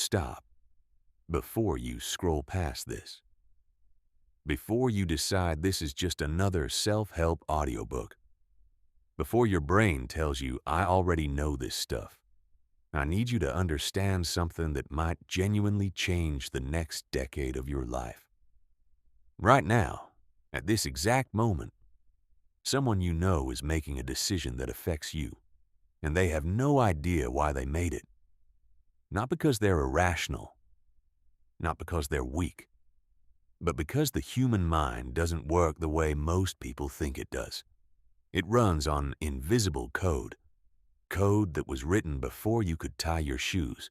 stop before you scroll past this. Before you decide this is just another self-help audiobook. Before your brain tells you, I already know this stuff. I need you to understand something that might genuinely change the next decade of your life. Right now, at this exact moment, someone you know is making a decision that affects you, and they have no idea why they made it. Not because they're irrational, not because they're weak, but because the human mind doesn't work the way most people think it does. It runs on invisible code. Code that was written before you could tie your shoes.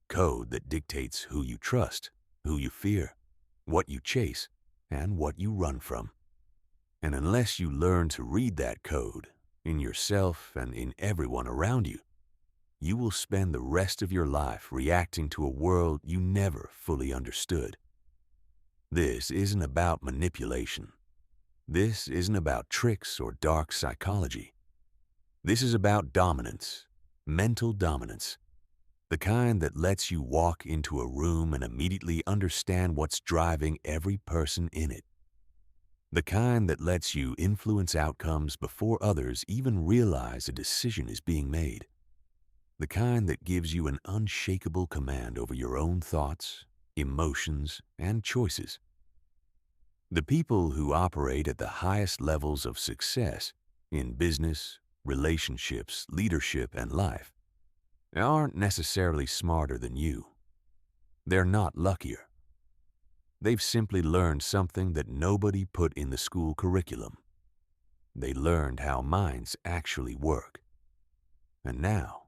Code that dictates who you trust, who you fear, what you chase, and what you run from. And unless you learn to read that code in yourself and in everyone around you, you will spend the rest of your life reacting to a world you never fully understood. This isn't about manipulation. This isn't about tricks or dark psychology. This is about dominance, mental dominance, the kind that lets you walk into a room and immediately understand what's driving every person in it. The kind that lets you influence outcomes before others even realize a decision is being made. The kind that gives you an unshakable command over your own thoughts, emotions, and choices. The people who operate at the highest levels of success in business, relationships, leadership, and life aren't necessarily smarter than you. They're not luckier. They've simply learned something that nobody put in the school curriculum. They learned how minds actually work. And now,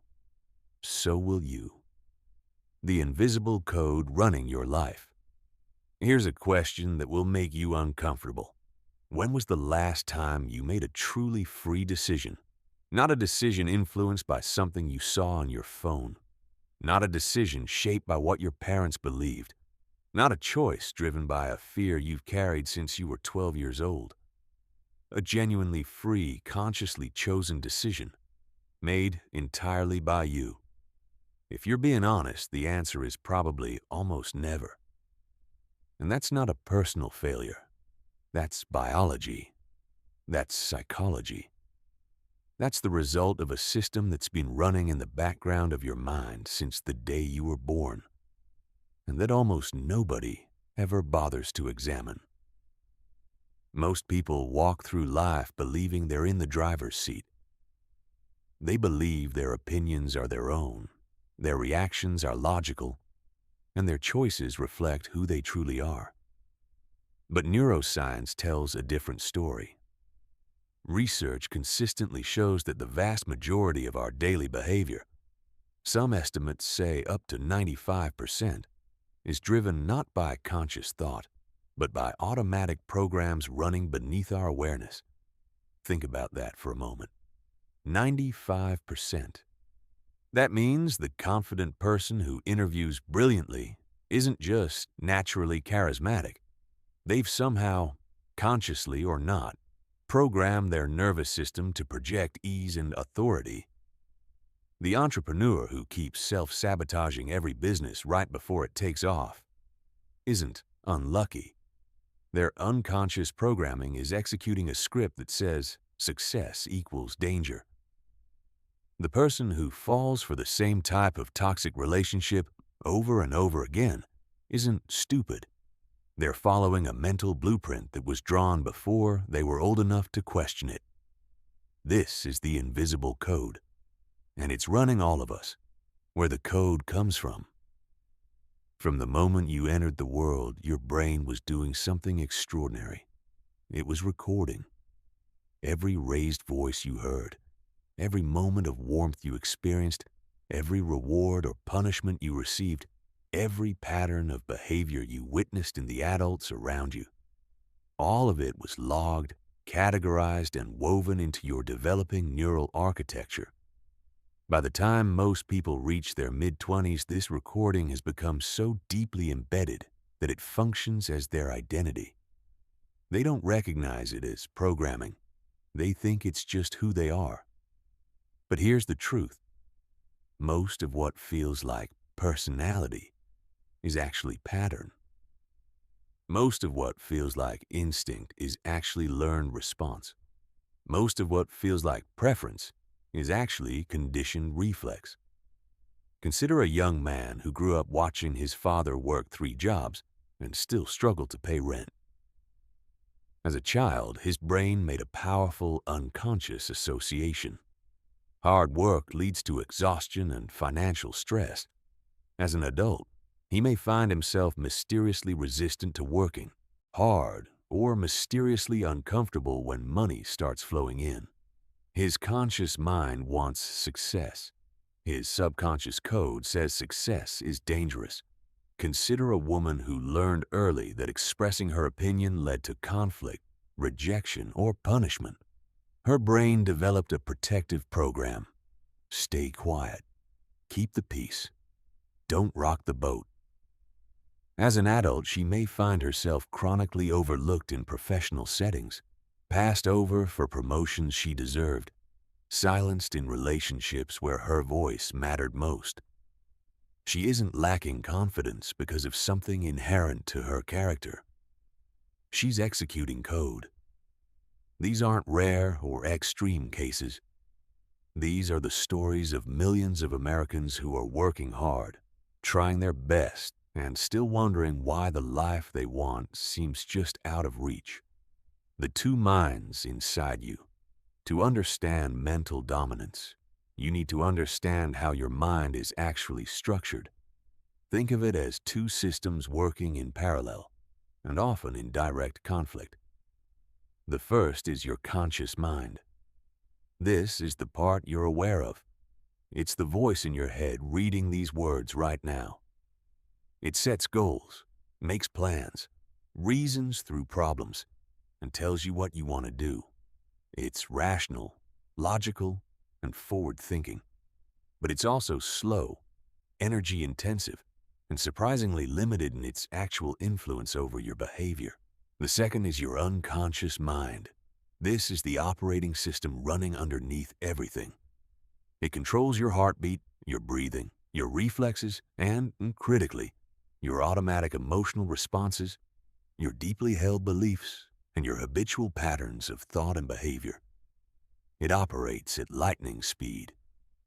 so will you. The invisible code running your life. Here's a question that will make you uncomfortable. When was the last time you made a truly free decision? Not a decision influenced by something you saw on your phone. Not a decision shaped by what your parents believed. Not a choice driven by a fear you've carried since you were 12 years old. A genuinely free, consciously chosen decision, made entirely by you. If you're being honest, the answer is probably almost never. And that's not a personal failure. That's biology. That's psychology. That's the result of a system that's been running in the background of your mind since the day you were born, and that almost nobody ever bothers to examine. Most people walk through life believing they're in the driver's seat. They believe their opinions are their own, their reactions are logical, and their choices reflect who they truly are. But neuroscience tells a different story. Research consistently shows that the vast majority of our daily behavior, some estimates say up to 95%, is driven not by conscious thought, but by automatic programs running beneath our awareness. Think about that for a moment. 95%. That means the confident person who interviews brilliantly isn't just naturally charismatic. They've somehow, consciously or not, programmed their nervous system to project ease and authority. The entrepreneur who keeps self-sabotaging every business right before it takes off isn't unlucky. Their unconscious programming is executing a script that says success equals danger. The person who falls for the same type of toxic relationship over and over again isn't stupid. They're following a mental blueprint that was drawn before they were old enough to question it. This is the invisible code, and it's running all of us, where the code comes from. From the moment you entered the world, your brain was doing something extraordinary. It was recording. Every raised voice you heard, every moment of warmth you experienced, every reward or punishment you received, every pattern of behavior you witnessed in the adults around you. All of it was logged, categorized, and woven into your developing neural architecture. By the time most people reach their mid-20s, this recording has become so deeply embedded that it functions as their identity. They don't recognize it as programming. They think it's just who they are. But here's the truth. Most of what feels like personality is actually pattern. Most of what feels like instinct is actually learned response. Most of what feels like preference is actually conditioned reflex. Consider a young man who grew up watching his father work 3 jobs and still struggled to pay rent. As a child, his brain made a powerful unconscious association. Hard work leads to exhaustion and financial stress. As an adult, he may find himself mysteriously resistant to working hard or mysteriously uncomfortable when money starts flowing in. His conscious mind wants success. His subconscious code says success is dangerous. Consider a woman who learned early that expressing her opinion led to conflict, rejection, or punishment. Her brain developed a protective program. Stay quiet. Keep the peace. Don't rock the boat. As an adult, she may find herself chronically overlooked in professional settings, passed over for promotions she deserved, silenced in relationships where her voice mattered most. She isn't lacking confidence because of something inherent to her character. She's executing code. These aren't rare or extreme cases. These are the stories of millions of Americans who are working hard, trying their best, and still wondering why the life they want seems just out of reach. The 2 minds inside you. To understand mental dominance, you need to understand how your mind is actually structured. Think of it as 2 systems working in parallel, and often in direct conflict. The first is your conscious mind. This is the part you're aware of. It's the voice in your head reading these words right now. It sets goals, makes plans, reasons through problems, and tells you what you want to do. It's rational, logical, and forward-thinking. But it's also slow, energy-intensive, and surprisingly limited in its actual influence over your behavior. The second is your unconscious mind. This is the operating system running underneath everything. It controls your heartbeat, your breathing, your reflexes, and, critically, your automatic emotional responses, your deeply held beliefs, and your habitual patterns of thought and behavior. It operates at lightning speed,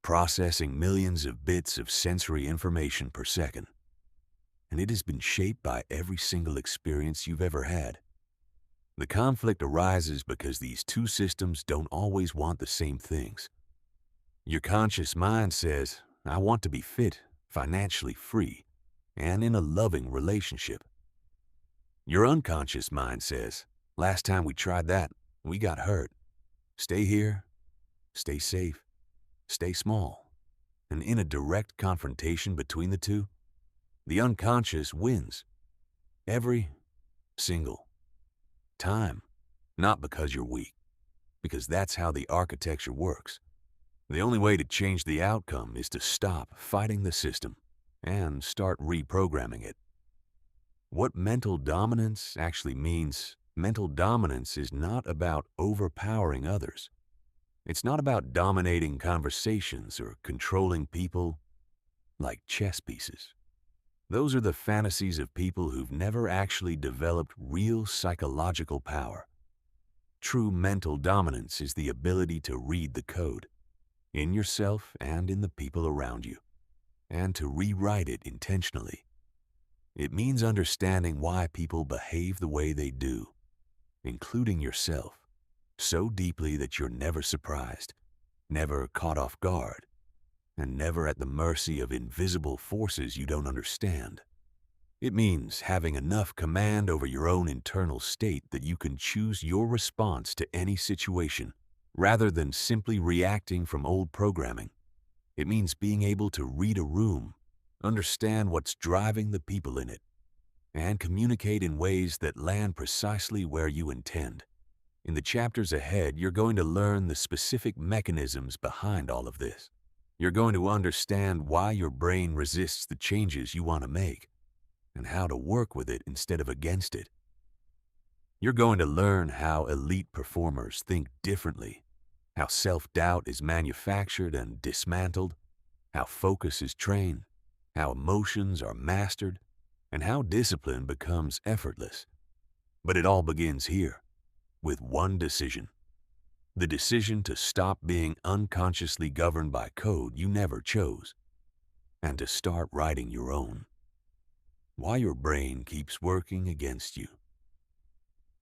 processing millions of bits of sensory information per second. And it has been shaped by every single experience you've ever had. The conflict arises because these 2 systems don't always want the same things. Your conscious mind says, I want to be fit, financially free, and in a loving relationship. Your unconscious mind says, last time we tried that, we got hurt. Stay here, stay safe, stay small. And in a direct confrontation between the 2, the unconscious wins. Every single time. Not because you're weak, because that's how the architecture works. The only way to change the outcome is to stop fighting the system and start reprogramming it. What mental dominance actually means, mental dominance is not about overpowering others. It's not about dominating conversations or controlling people like chess pieces. Those are the fantasies of people who've never actually developed real psychological power. True mental dominance is the ability to read the code, in yourself and in the people around you, and to rewrite it intentionally. It means understanding why people behave the way they do, including yourself, so deeply that you're never surprised, never caught off guard, and never at the mercy of invisible forces you don't understand. It means having enough command over your own internal state that you can choose your response to any situation, rather than simply reacting from old programming. It means being able to read a room, understand what's driving the people in it, and communicate in ways that land precisely where you intend. In the chapters ahead, you're going to learn the specific mechanisms behind all of this. You're going to understand why your brain resists the changes you want to make, and how to work with it instead of against it. You're going to learn how elite performers think differently, how self-doubt is manufactured and dismantled, how focus is trained, how emotions are mastered, and how discipline becomes effortless. But it all begins here, with one decision. The decision to stop being unconsciously governed by code you never chose, and to start writing your own. Why your brain keeps working against you.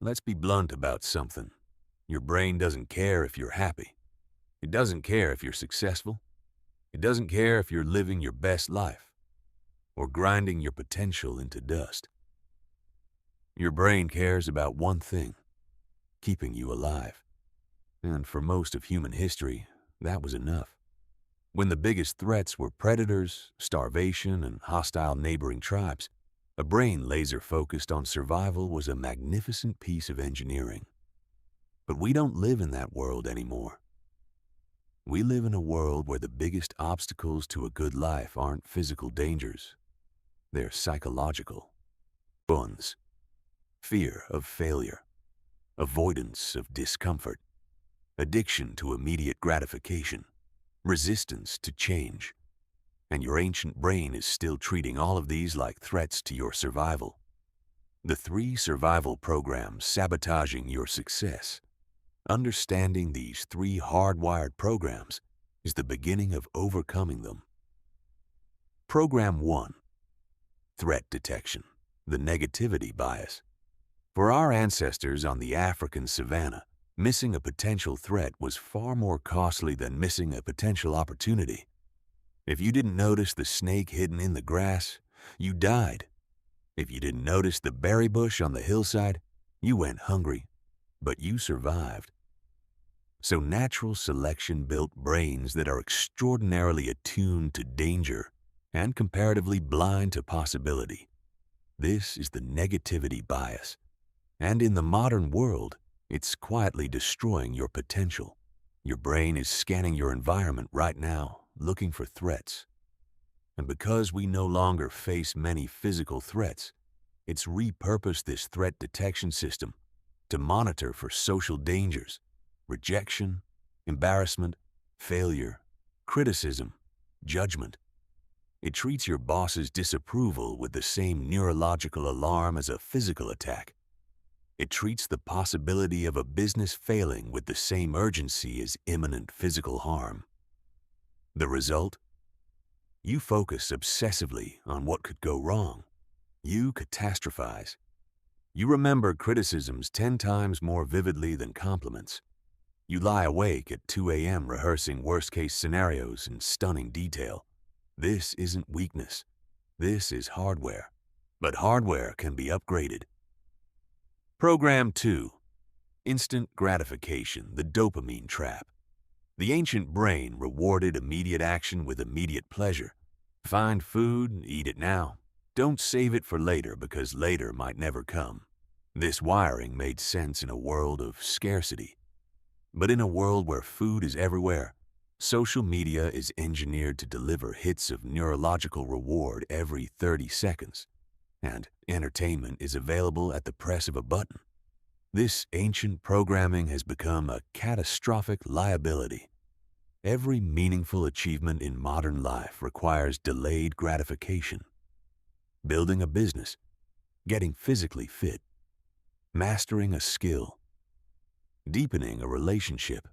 Let's be blunt about something. Your brain doesn't care if you're happy. It doesn't care if you're successful. It doesn't care if you're living your best life or grinding your potential into dust. Your brain cares about one thing, keeping you alive. And for most of human history, that was enough. When the biggest threats were predators, starvation, and hostile neighboring tribes, a brain laser-focused on survival was a magnificent piece of engineering. But we don't live in that world anymore. We live in a world where the biggest obstacles to a good life aren't physical dangers. They're psychological ones. Fear of failure, avoidance of discomfort, addiction to immediate gratification, resistance to change. And your ancient brain is still treating all of these like threats to your survival. The 3 survival programs sabotaging your success. Understanding these 3 hardwired programs is the beginning of overcoming them. Program 1. Threat detection, the negativity bias. For our ancestors on the African savanna, missing a potential threat was far more costly than missing a potential opportunity. If you didn't notice the snake hidden in the grass, you died. If you didn't notice the berry bush on the hillside, you went hungry, but you survived. So natural selection built brains that are extraordinarily attuned to danger and comparatively blind to possibility. This is the negativity bias. And in the modern world, it's quietly destroying your potential. Your brain is scanning your environment right now, looking for threats. And because we no longer face many physical threats, it's repurposed this threat detection system to monitor for social dangers, rejection, embarrassment, failure, criticism, judgment. It treats your boss's disapproval with the same neurological alarm as a physical attack. It treats the possibility of a business failing with the same urgency as imminent physical harm. The result? You focus obsessively on what could go wrong. You catastrophize. You remember criticisms 10 times more vividly than compliments. You lie awake at 2 a.m. rehearsing worst-case scenarios in stunning detail. This isn't weakness. This is hardware. But hardware can be upgraded. Program 2. Instant gratification, the dopamine trap. The ancient brain rewarded immediate action with immediate pleasure. Find food, eat it now. Don't save it for later because later might never come. This wiring made sense in a world of scarcity. But in a world where food is everywhere, social media is engineered to deliver hits of neurological reward every 30 seconds. And entertainment is available at the press of a button. This ancient programming has become a catastrophic liability. Every meaningful achievement in modern life requires delayed gratification. Building a business, getting physically fit, mastering a skill, deepening a relationship.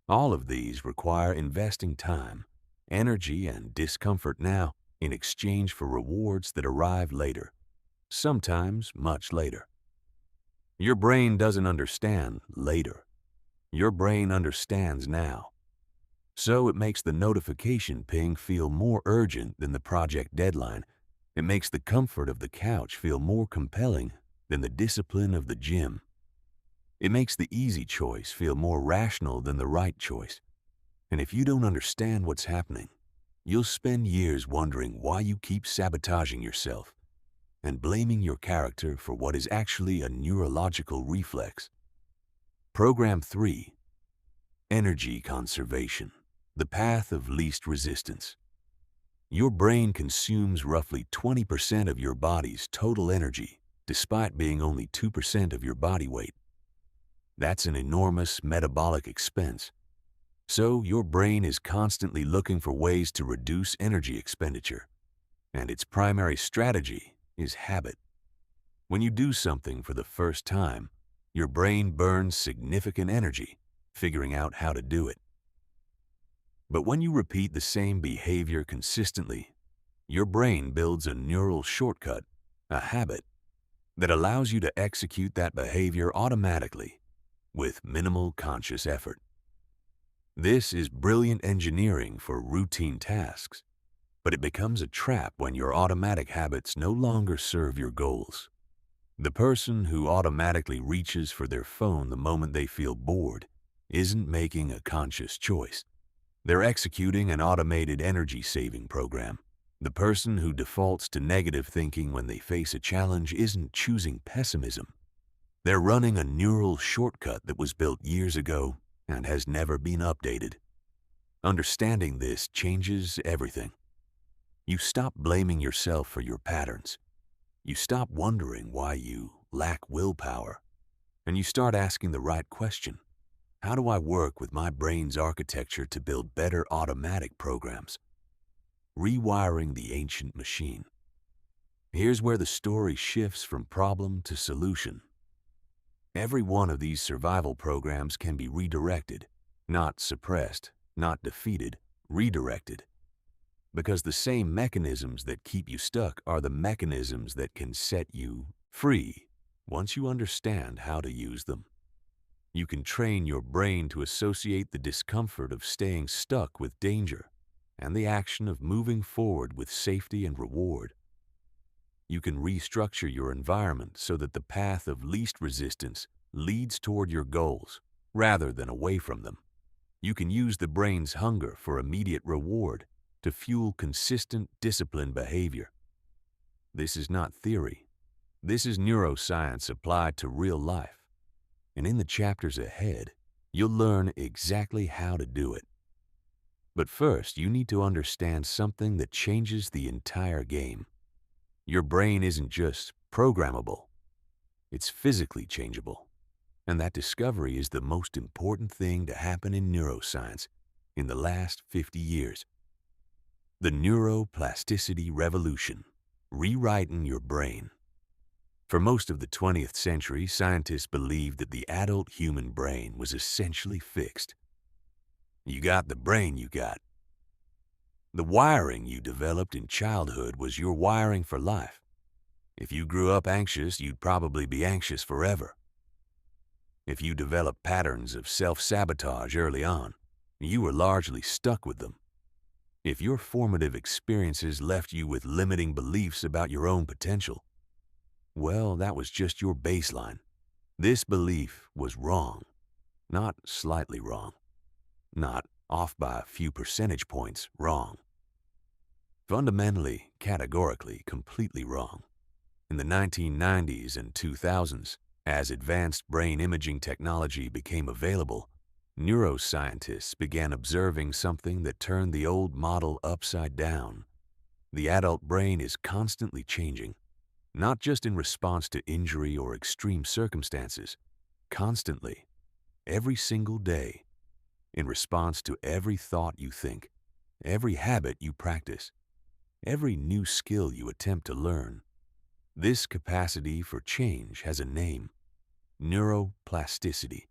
All of these require investing time, energy, and discomfort now in exchange for rewards that arrive later, sometimes much later. Your brain doesn't understand later. Your brain understands now. So it makes the notification ping feel more urgent than the project deadline. It makes the comfort of the couch feel more compelling than the discipline of the gym. It makes the easy choice feel more rational than the right choice. And if you don't understand what's happening, you'll spend years wondering why you keep sabotaging yourself and blaming your character for what is actually a neurological reflex. Program 3. Energy conservation, the path of least resistance. Your brain consumes roughly 20% of your body's total energy, despite being only 2% of your body weight. That's an enormous metabolic expense. So your brain is constantly looking for ways to reduce energy expenditure, and its primary strategy is habit. When you do something for the first time, your brain burns significant energy figuring out how to do it. But when you repeat the same behavior consistently, your brain builds a neural shortcut, a habit, that allows you to execute that behavior automatically with minimal conscious effort. This is brilliant engineering for routine tasks, but it becomes a trap when your automatic habits no longer serve your goals. The person who automatically reaches for their phone the moment they feel bored isn't making a conscious choice. They're executing an automated energy-saving program. The person who defaults to negative thinking when they face a challenge isn't choosing pessimism. They're running a neural shortcut that was built years ago and has never been updated. Understanding this changes everything. You stop blaming yourself for your patterns. You stop wondering why you lack willpower, and you start asking the right question. How do I work with my brain's architecture to build better automatic programs? Rewiring the ancient machine. Here's where the story shifts from problem to solution. Every one of these survival programs can be redirected, not suppressed, not defeated, redirected. Because the same mechanisms that keep you stuck are the mechanisms that can set you free once you understand how to use them. You can train your brain to associate the discomfort of staying stuck with danger and the action of moving forward with safety and reward. You can restructure your environment so that the path of least resistance leads toward your goals rather than away from them. You can use the brain's hunger for immediate reward to fuel consistent, disciplined behavior. This is not theory. This is neuroscience applied to real life. And in the chapters ahead, you'll learn exactly how to do it. But first, you need to understand something that changes the entire game. Your brain isn't just programmable. It's physically changeable. And that discovery is the most important thing to happen in neuroscience in the last 50 years. The neuroplasticity revolution, rewriting your brain. For most of the 20th century, scientists believed that the adult human brain was essentially fixed. You got the brain you got. The wiring you developed in childhood was your wiring for life. If you grew up anxious, you'd probably be anxious forever. If you developed patterns of self-sabotage early on, you were largely stuck with them. If your formative experiences left you with limiting beliefs about your own potential, well, that was just your baseline. This belief was wrong, not slightly wrong, not off by a few percentage points wrong. Fundamentally, categorically, completely wrong. In the 1990s and 2000s, as advanced brain imaging technology became available, neuroscientists began observing something that turned the old model upside down. The adult brain is constantly changing, not just in response to injury or extreme circumstances, constantly, every single day, in response to every thought you think, every habit you practice, every new skill you attempt to learn. This capacity for change has a name: neuroplasticity.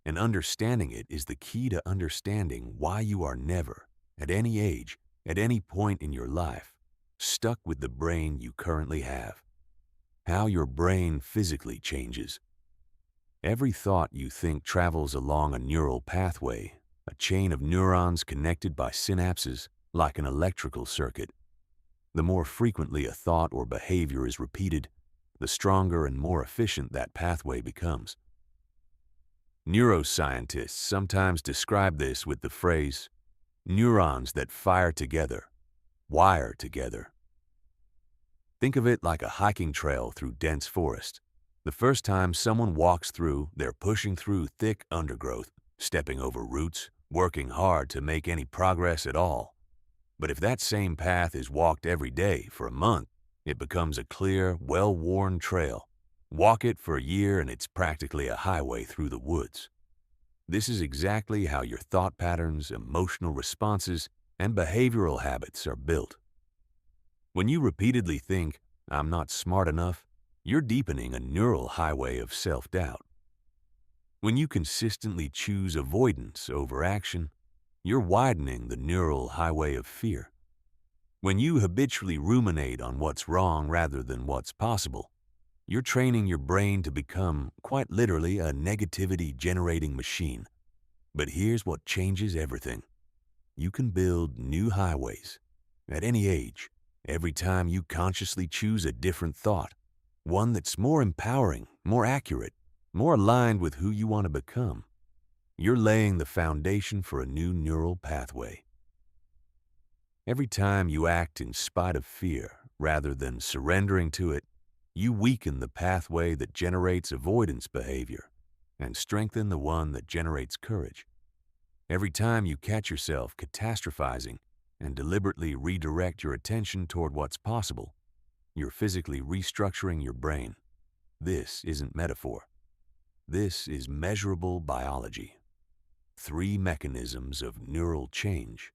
And understanding it is the key to understanding why you are never, at any age, at any point in your life, stuck with the brain you currently have. How your brain physically changes. Every thought you think travels along a neural pathway, a chain of neurons connected by synapses like an electrical circuit. The more frequently a thought or behavior is repeated, the stronger and more efficient that pathway becomes. Neuroscientists sometimes describe this with the phrase, neurons that fire together, wire together. Think of it like a hiking trail through dense forest. The first time someone walks through, they're pushing through thick undergrowth, stepping over roots, working hard to make any progress at all. But if that same path is walked every day for a month, it becomes a clear, well-worn trail. Walk it for a year and it's practically a highway through the woods. This is exactly how your thought patterns, emotional responses, and behavioral habits are built. When you repeatedly think, I'm not smart enough, you're deepening a neural highway of self-doubt. When you consistently choose avoidance over action, you're widening the neural highway of fear. When you habitually ruminate on what's wrong rather than what's possible, you're training your brain to become, quite literally, a negativity-generating machine. But here's what changes everything. You can build new highways. At any age, every time you consciously choose a different thought, one that's more empowering, more accurate, more aligned with who you want to become, you're laying the foundation for a new neural pathway. Every time you act in spite of fear rather than surrendering to it, you weaken the pathway that generates avoidance behavior and strengthen the one that generates courage. Every time you catch yourself catastrophizing and deliberately redirect your attention toward what's possible, you're physically restructuring your brain. This isn't metaphor. This is measurable biology. 3 mechanisms of neural change.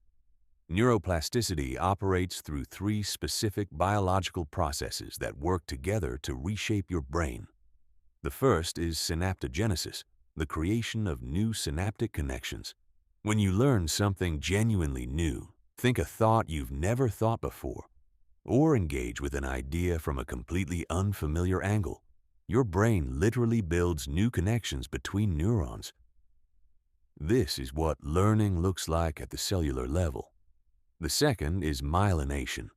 Neuroplasticity operates through 3 specific biological processes that work together to reshape your brain. The first is synaptogenesis, the creation of new synaptic connections. When you learn something genuinely new, think a thought you've never thought before, or engage with an idea from a completely unfamiliar angle, your brain literally builds new connections between neurons. This is what learning looks like at the cellular level. The second is myelination.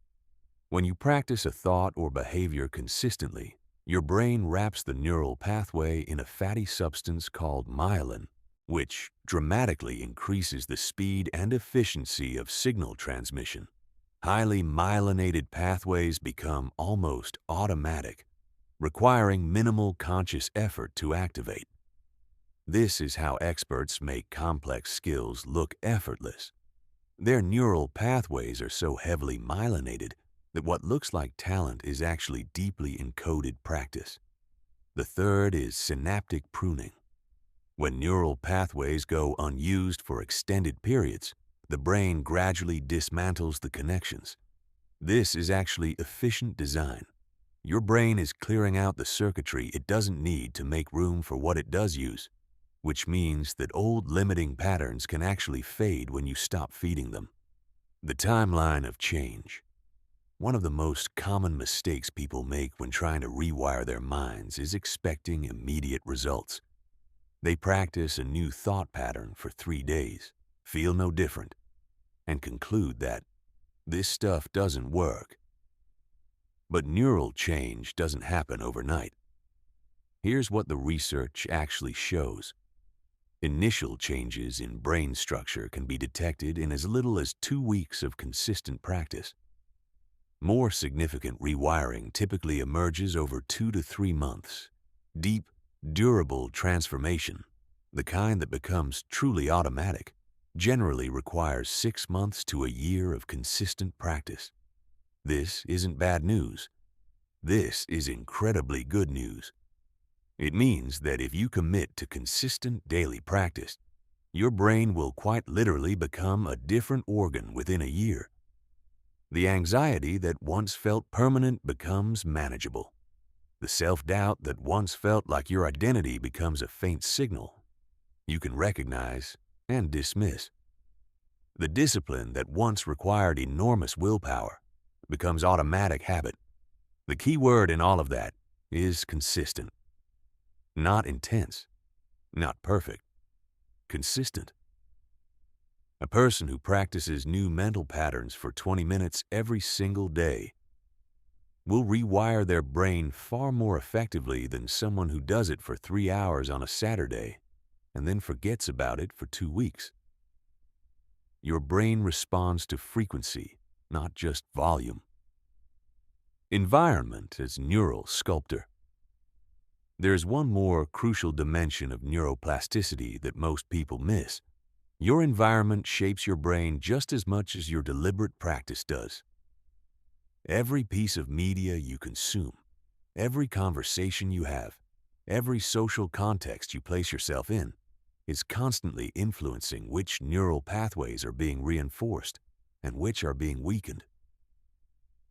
When you practice a thought or behavior consistently, your brain wraps the neural pathway in a fatty substance called myelin, which dramatically increases the speed and efficiency of signal transmission. Highly myelinated pathways become almost automatic, requiring minimal conscious effort to activate. This is how experts make complex skills look effortless. Their neural pathways are so heavily myelinated that what looks like talent is actually deeply encoded practice. The third is synaptic pruning. When neural pathways go unused for extended periods, the brain gradually dismantles the connections. This is actually efficient design. Your brain is clearing out the circuitry it doesn't need to make room for what it does use, which means that old limiting patterns can actually fade when you stop feeding them. The timeline of change. One of the most common mistakes people make when trying to rewire their minds is expecting immediate results. They practice a new thought pattern for 3 days, feel no different, and conclude that this stuff doesn't work. But neural change doesn't happen overnight. Here's what the research actually shows. Initial changes in brain structure can be detected in as little as 2 weeks of consistent practice. More significant rewiring typically emerges over 2 to 3 months. Deep, durable transformation, the kind that becomes truly automatic, generally requires 6 months to a year of consistent practice. This isn't bad news. This is incredibly good news. It means that if you commit to consistent daily practice, your brain will quite literally become a different organ within a year. The anxiety that once felt permanent becomes manageable. The self-doubt that once felt like your identity becomes a faint signal you can recognize and dismiss. The discipline that once required enormous willpower becomes automatic habit. The key word in all of that is consistent. Not intense, not perfect, consistent. A person who practices new mental patterns for 20 minutes every single day will rewire their brain far more effectively than someone who does it for 3 hours on a Saturday and then forgets about it for 2 weeks. Your brain responds to frequency, not just volume. Environment as neural sculptor. There's one more crucial dimension of neuroplasticity that most people miss. Your environment shapes your brain just as much as your deliberate practice does. Every piece of media you consume, every conversation you have, every social context you place yourself in, is constantly influencing which neural pathways are being reinforced and which are being weakened.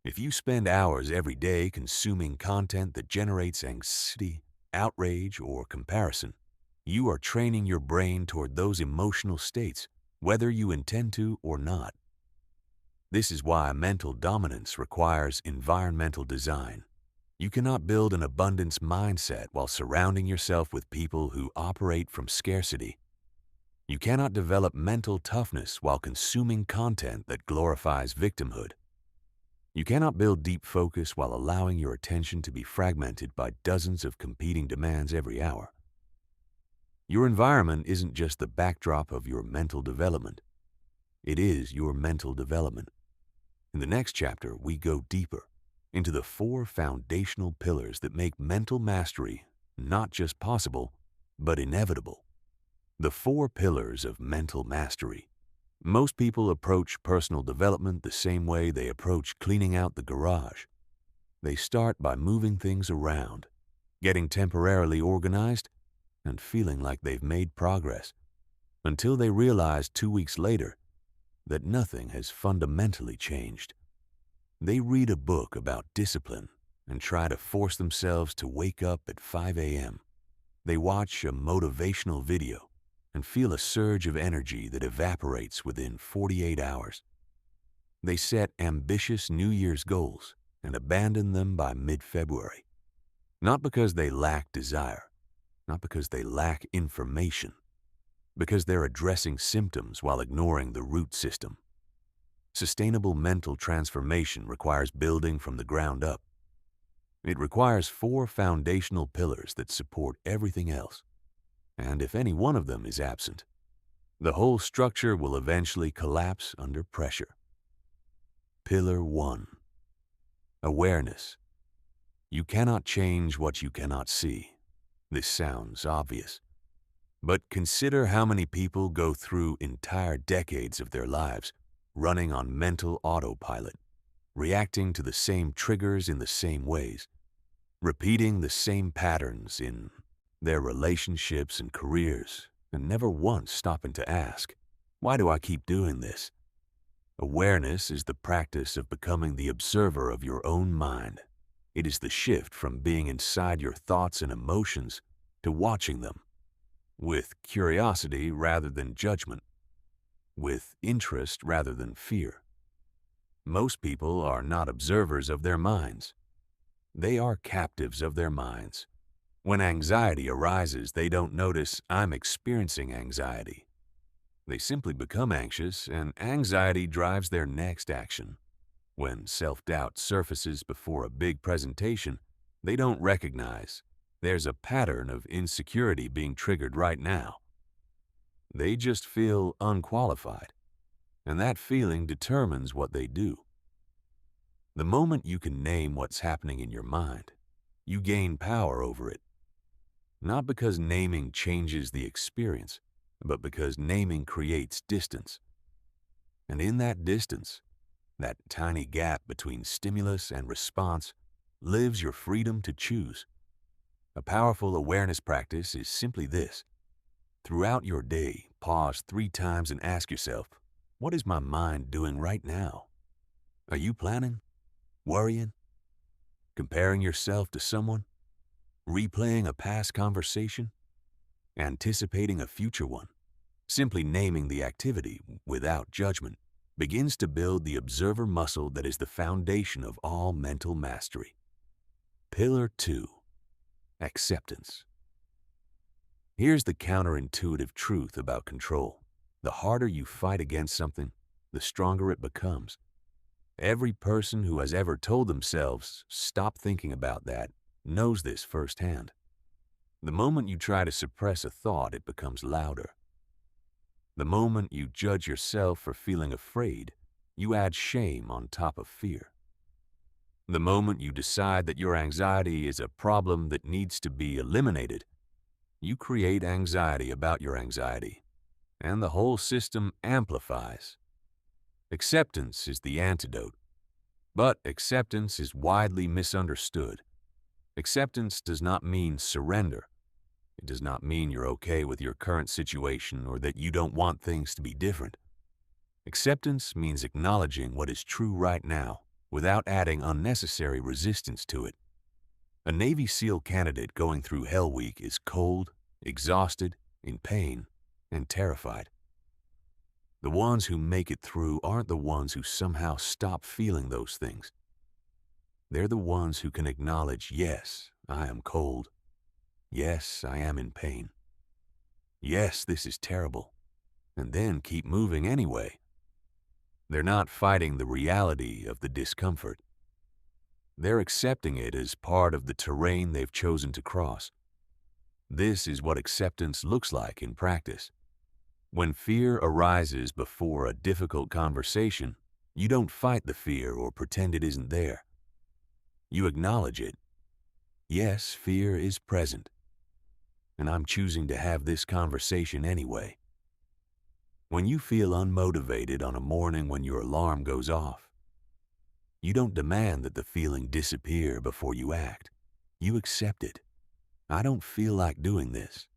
If you spend hours every day consuming content that generates anxiety, outrage, or comparison, you are training your brain toward those emotional states, whether you intend to or not. This is why mental dominance requires environmental design. You cannot build an abundance mindset while surrounding yourself with people who operate from scarcity. You cannot develop mental toughness while consuming content that glorifies victimhood. You cannot build deep focus while allowing your attention to be fragmented by dozens of competing demands every hour. Your environment isn't just the backdrop of your mental development. It is your mental development. In the next chapter, we go deeper into the 4 foundational pillars that make mental mastery not just possible, but inevitable. The 4 pillars of mental mastery. Most people approach personal development the same way they approach cleaning out the garage. They start by moving things around, getting temporarily organized, and feeling like they've made progress, until they realize 2 weeks later that nothing has fundamentally changed. They read a book about discipline and try to force themselves to wake up at 5 a.m. They watch a motivational video and feel a surge of energy that evaporates within 48 hours. They set ambitious New Year's goals and abandon them by mid-February. Not because they lack desire, not because they lack information, because they're addressing symptoms while ignoring the root system. Sustainable mental transformation requires building from the ground up. It requires 4 foundational pillars that support everything else. And if any one of them is absent, the whole structure will eventually collapse under pressure. Pillar 1. Awareness. You cannot change what you cannot see. This sounds obvious. But consider how many people go through entire decades of their lives running on mental autopilot, reacting to the same triggers in the same ways, repeating the same patterns in their relationships and careers, and never once stopping to ask, why do I keep doing this? Awareness is the practice of becoming the observer of your own mind. It is the shift from being inside your thoughts and emotions to watching them, with curiosity rather than judgment, with interest rather than fear. Most people are not observers of their minds. They are captives of their minds. When anxiety arises, they don't notice, I'm experiencing anxiety. They simply become anxious, and anxiety drives their next action. When self-doubt surfaces before a big presentation, they don't recognize there's a pattern of insecurity being triggered right now. They just feel unqualified, and that feeling determines what they do. The moment you can name what's happening in your mind, you gain power over it. Not because naming changes the experience, but because naming creates distance. And in that distance, that tiny gap between stimulus and response, lives your freedom to choose. A powerful awareness practice is simply this. Throughout your day, pause 3 times and ask yourself, what is my mind doing right now? Are you planning, worrying, comparing yourself to someone, replaying a past conversation, anticipating a future one? Simply naming the activity without judgment begins to build the observer muscle that is the foundation of all mental mastery. Pillar 2. Acceptance. Here's the counterintuitive truth about control. The harder you fight against something, the stronger it becomes. Every person who has ever told themselves, stop thinking about that, knows this firsthand. The moment you try to suppress a thought, it becomes louder. The moment you judge yourself for feeling afraid, you add shame on top of fear. The moment you decide that your anxiety is a problem that needs to be eliminated, you create anxiety about your anxiety, and the whole system amplifies. Acceptance is the antidote, but acceptance is widely misunderstood. Acceptance does not mean surrender. It does not mean you're okay with your current situation or that you don't want things to be different. Acceptance means acknowledging what is true right now without adding unnecessary resistance to it. A Navy SEAL candidate going through Hell Week is cold, exhausted, in pain, and terrified. The ones who make it through aren't the ones who somehow stop feeling those things. They're the ones who can acknowledge, yes, I am cold. Yes, I am in pain. Yes, this is terrible. And then keep moving anyway. They're not fighting the reality of the discomfort. They're accepting it as part of the terrain they've chosen to cross. This is what acceptance looks like in practice. When fear arises before a difficult conversation, you don't fight the fear or pretend it isn't there. You acknowledge it. Yes, fear is present, and I'm choosing to have this conversation anyway. When you feel unmotivated on a morning when your alarm goes off, you don't demand that the feeling disappear before you act. You accept it. I don't feel like doing this,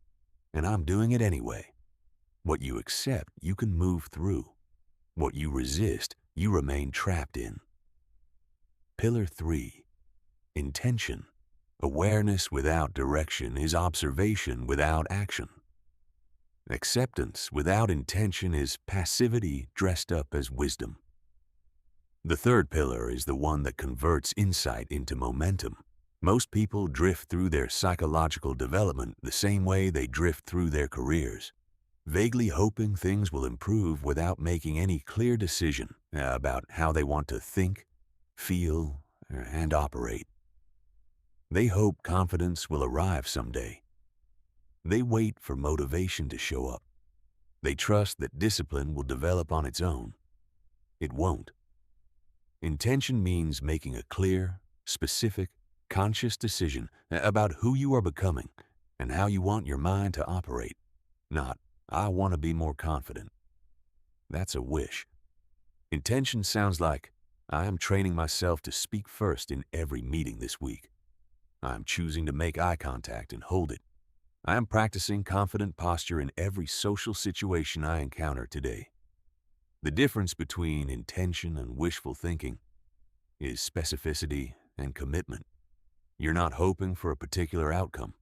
and I'm doing it anyway. What you accept, you can move through. What you resist, you remain trapped in. Pillar 3. Intention. Awareness without direction is observation without action. Acceptance without intention is passivity dressed up as wisdom. The third pillar is the one that converts insight into momentum. Most people drift through their psychological development the same way they drift through their careers, vaguely hoping things will improve without making any clear decision about how they want to think, feel, and operate. They hope confidence will arrive someday. They wait for motivation to show up. They trust that discipline will develop on its own. It won't. Intention means making a clear, specific, conscious decision about who you are becoming and how you want your mind to operate. Not, I want to be more confident. That's a wish. Intention sounds like, I am training myself to speak first in every meeting this week. I am choosing to make eye contact and hold it. I am practicing confident posture in every social situation I encounter today. The difference between intention and wishful thinking is specificity and commitment. You're not hoping for a particular outcome.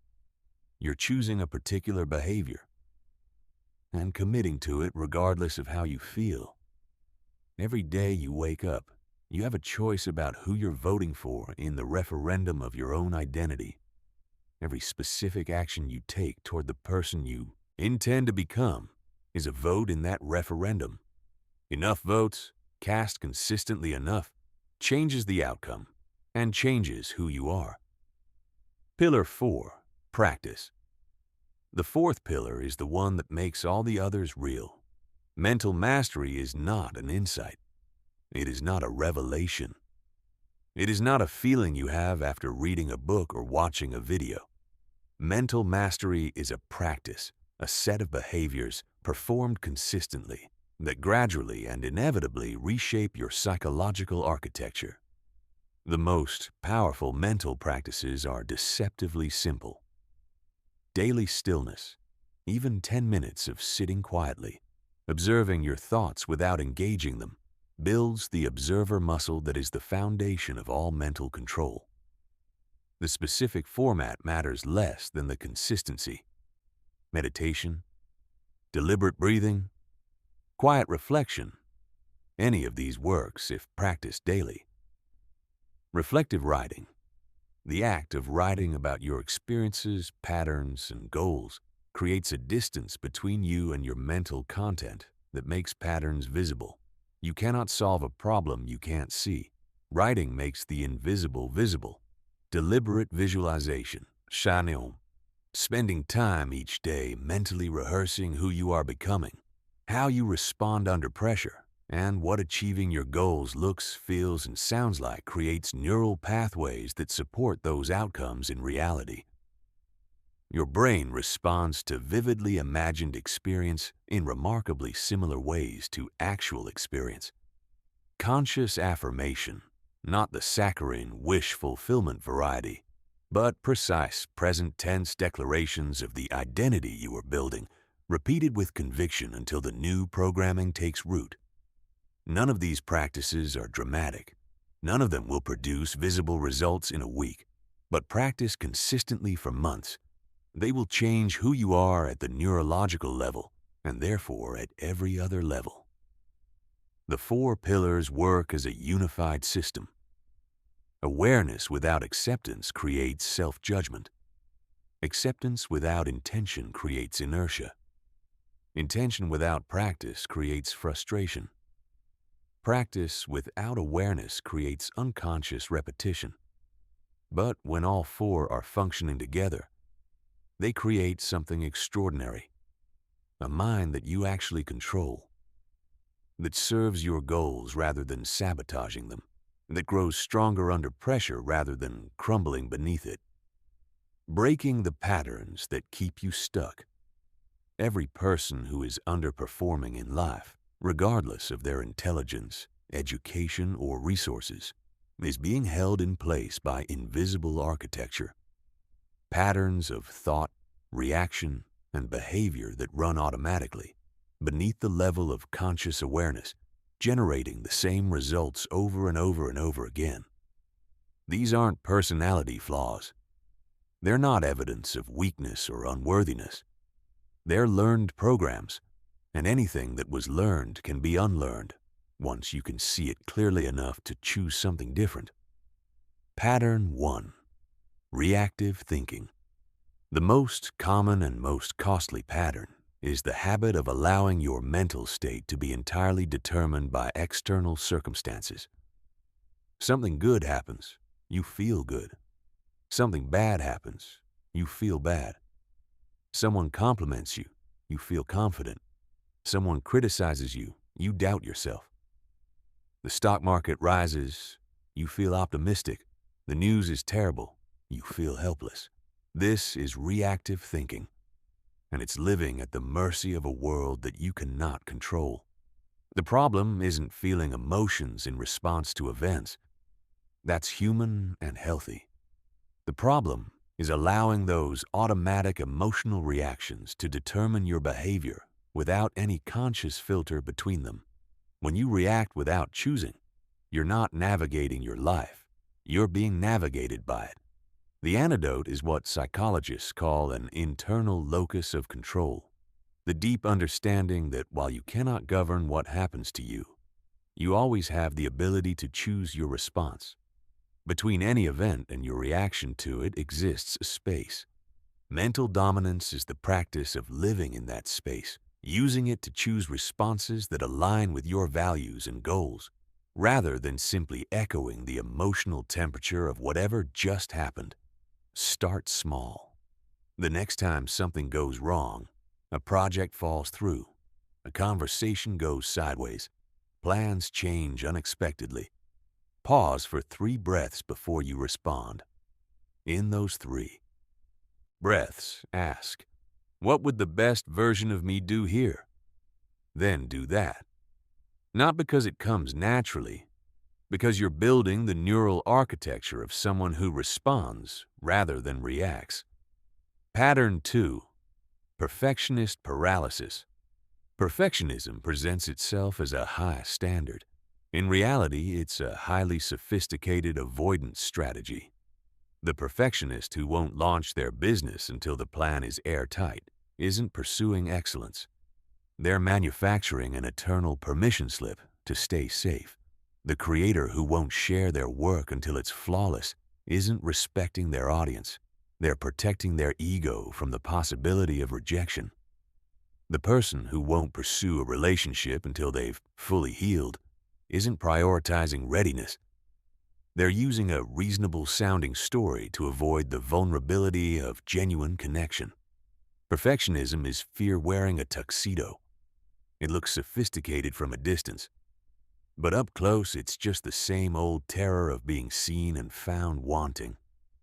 You're choosing a particular behavior and committing to it regardless of how you feel. Every day you wake up, you have a choice about who you're voting for in the referendum of your own identity. Every specific action you take toward the person you intend to become is a vote in that referendum. Enough votes, cast consistently enough, changes the outcome and changes who you are. Pillar 4. Practice. The fourth pillar is the one that makes all the others real. Mental mastery is not an insight. It is not a revelation. It is not a feeling you have after reading a book or watching a video. Mental mastery is a practice, a set of behaviors performed consistently that gradually and inevitably reshape your psychological architecture. The most powerful mental practices are deceptively simple. Daily stillness, even 10 minutes of sitting quietly, observing your thoughts without engaging them, builds the observer muscle that is the foundation of all mental control. The specific format matters less than the consistency. Meditation, deliberate breathing, quiet reflection, any of these works if practiced daily. Reflective writing, the act of writing about your experiences, patterns, and goals, creates a distance between you and your mental content that makes patterns visible. You cannot solve a problem you can't see. Writing makes the invisible visible. Deliberate visualization, shanyon, spending time each day mentally rehearsing who you are becoming, how you respond under pressure, and what achieving your goals looks, feels, and sounds like creates neural pathways that support those outcomes in reality. Your brain responds to vividly imagined experience in remarkably similar ways to actual experience. Conscious affirmation, not the saccharine wish fulfillment variety, but precise present tense declarations of the identity you are building, repeated with conviction until the new programming takes root. None of these practices are dramatic. None of them will produce visible results in a week, but practice consistently for months. They will change who you are at the neurological level, and therefore at every other level. The 4 pillars work as a unified system. Awareness without acceptance creates self-judgment. Acceptance without intention creates inertia. Intention without practice creates frustration. Practice without awareness creates unconscious repetition. But when all 4 are functioning together, they create something extraordinary. A mind that you actually control, that serves your goals rather than sabotaging them, that grows stronger under pressure rather than crumbling beneath it. Breaking the patterns that keep you stuck. Every person who is underperforming in life, regardless of their intelligence, education, or resources, is being held in place by invisible architecture. Patterns of thought, reaction, and behavior that run automatically, beneath the level of conscious awareness, generating the same results over and over and over again. These aren't personality flaws. They're not evidence of weakness or unworthiness. They're learned programs, and anything that was learned can be unlearned once you can see it clearly enough to choose something different. Pattern 1. Reactive thinking. The most common and most costly pattern is the habit of allowing your mental state to be entirely determined by external circumstances. Something good happens, you feel good. Something bad happens, you feel bad. Someone compliments you, you feel confident. Someone criticizes you, you doubt yourself. The stock market rises, you feel optimistic. The news is terrible, you feel helpless. This is reactive thinking, and it's living at the mercy of a world that you cannot control. The problem isn't feeling emotions in response to events. That's human and healthy. The problem is allowing those automatic emotional reactions to determine your behavior without any conscious filter between them. When you react without choosing, you're not navigating your life. You're being navigated by it. The antidote is what psychologists call an internal locus of control. The deep understanding that while you cannot govern what happens to you, you always have the ability to choose your response. Between any event and your reaction to it exists a space. Mental dominance is the practice of living in that space, using it to choose responses that align with your values and goals, rather than simply echoing the emotional temperature of whatever just happened. Start small. The next time something goes wrong, a project falls through, a conversation goes sideways, plans change unexpectedly, pause for 3 breaths before you respond. In those 3 breaths, ask, what would the best version of me do here? Then do that. Not because it comes naturally, because you're building the neural architecture of someone who responds rather than reacts. Pattern 2. Perfectionist paralysis. Perfectionism presents itself as a high standard. In reality, it's a highly sophisticated avoidance strategy. The perfectionist who won't launch their business until the plan is airtight isn't pursuing excellence. They're manufacturing an eternal permission slip to stay safe. The creator who won't share their work until it's flawless isn't respecting their audience. They're protecting their ego from the possibility of rejection. The person who won't pursue a relationship until they've fully healed isn't prioritizing readiness. They're using a reasonable-sounding story to avoid the vulnerability of genuine connection. Perfectionism is fear wearing a tuxedo. It looks sophisticated from a distance, but up close it's just the same old terror of being seen and found wanting.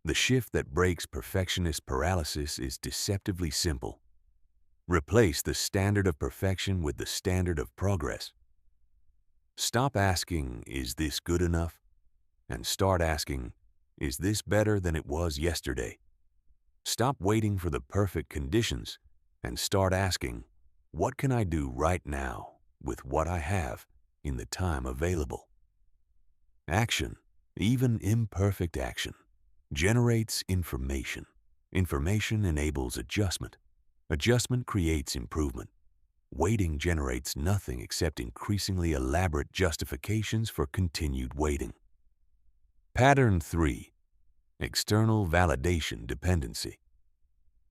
The shift that breaks perfectionist paralysis is deceptively simple. Replace the standard of perfection with the standard of progress. Stop asking, is this good enough? And start asking, is this better than it was yesterday? Stop waiting for the perfect conditions and start asking, what can I do right now with what I have in the time available? Action Even imperfect action generates information. Information enables adjustment. Adjustment creates improvement. Waiting generates nothing except increasingly elaborate justifications for continued waiting. Pattern 3. External validation dependency.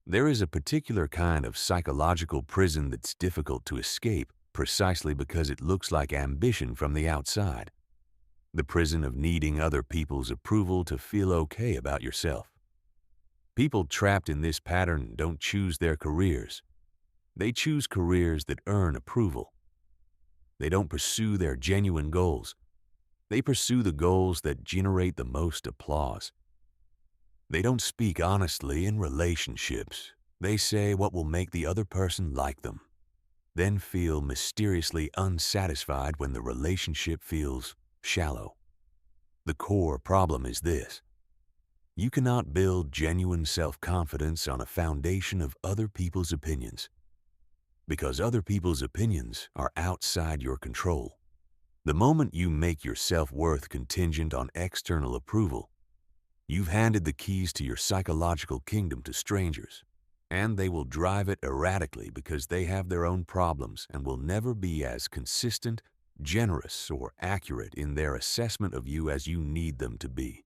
There is a particular kind of psychological prison that's difficult to escape precisely because it looks like ambition from the outside. The prison of needing other people's approval to feel okay about yourself. People trapped in this pattern don't choose their careers. They choose careers that earn approval. They don't pursue their genuine goals. They pursue the goals that generate the most applause. They don't speak honestly in relationships. They say what will make the other person like them, then feel mysteriously unsatisfied when the relationship feels shallow. The core problem is this: you cannot build genuine self-confidence on a foundation of other people's opinions, because other people's opinions are outside your control. The moment you make your self-worth contingent on external approval, you've handed the keys to your psychological kingdom to strangers, and they will drive it erratically because they have their own problems and will never be as consistent, generous, or accurate in their assessment of you as you need them to be.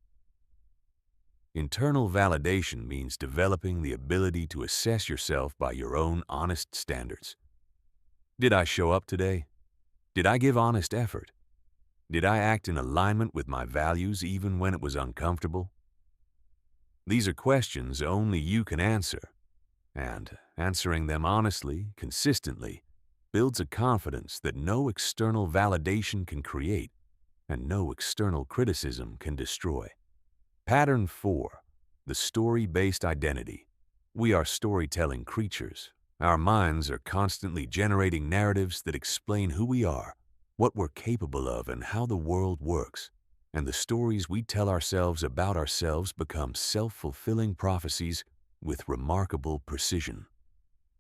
Internal validation means developing the ability to assess yourself by your own honest standards. Did I show up today? Did I give honest effort? Did I act in alignment with my values even when it was uncomfortable? These are questions only you can answer, and answering them honestly, consistently, builds a confidence that no external validation can create and no external criticism can destroy. Pattern 4. The story-based identity. We are storytelling creatures. Our minds are constantly generating narratives that explain who we are, what we're capable of, and how the world works. And the stories we tell ourselves about ourselves become self-fulfilling prophecies with remarkable precision.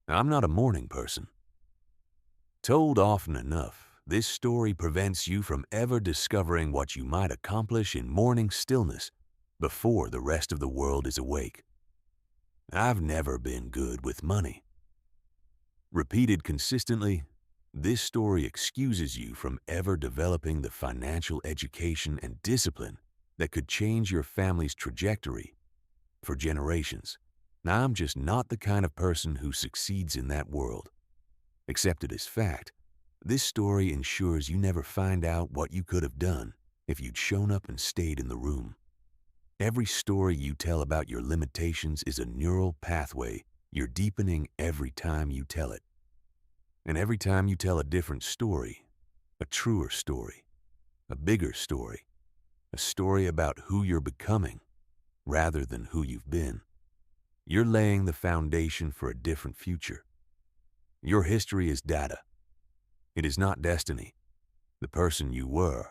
I'm not a morning person. Told often enough, this story prevents you from ever discovering what you might accomplish in morning stillness before the rest of the world is awake. I've never been good with money. Repeated consistently, this story excuses you from ever developing the financial education and discipline that could change your family's trajectory for generations. Now, I'm just not the kind of person who succeeds in that world. Accepted as fact, this story ensures you never find out what you could have done if you'd shown up and stayed in the room. Every story you tell about your limitations is a neural pathway you're deepening every time you tell it. And every time you tell a different story, a truer story, a bigger story, a story about who you're becoming rather than who you've been, you're laying the foundation for a different future. Your history is data. It is not destiny. The person you were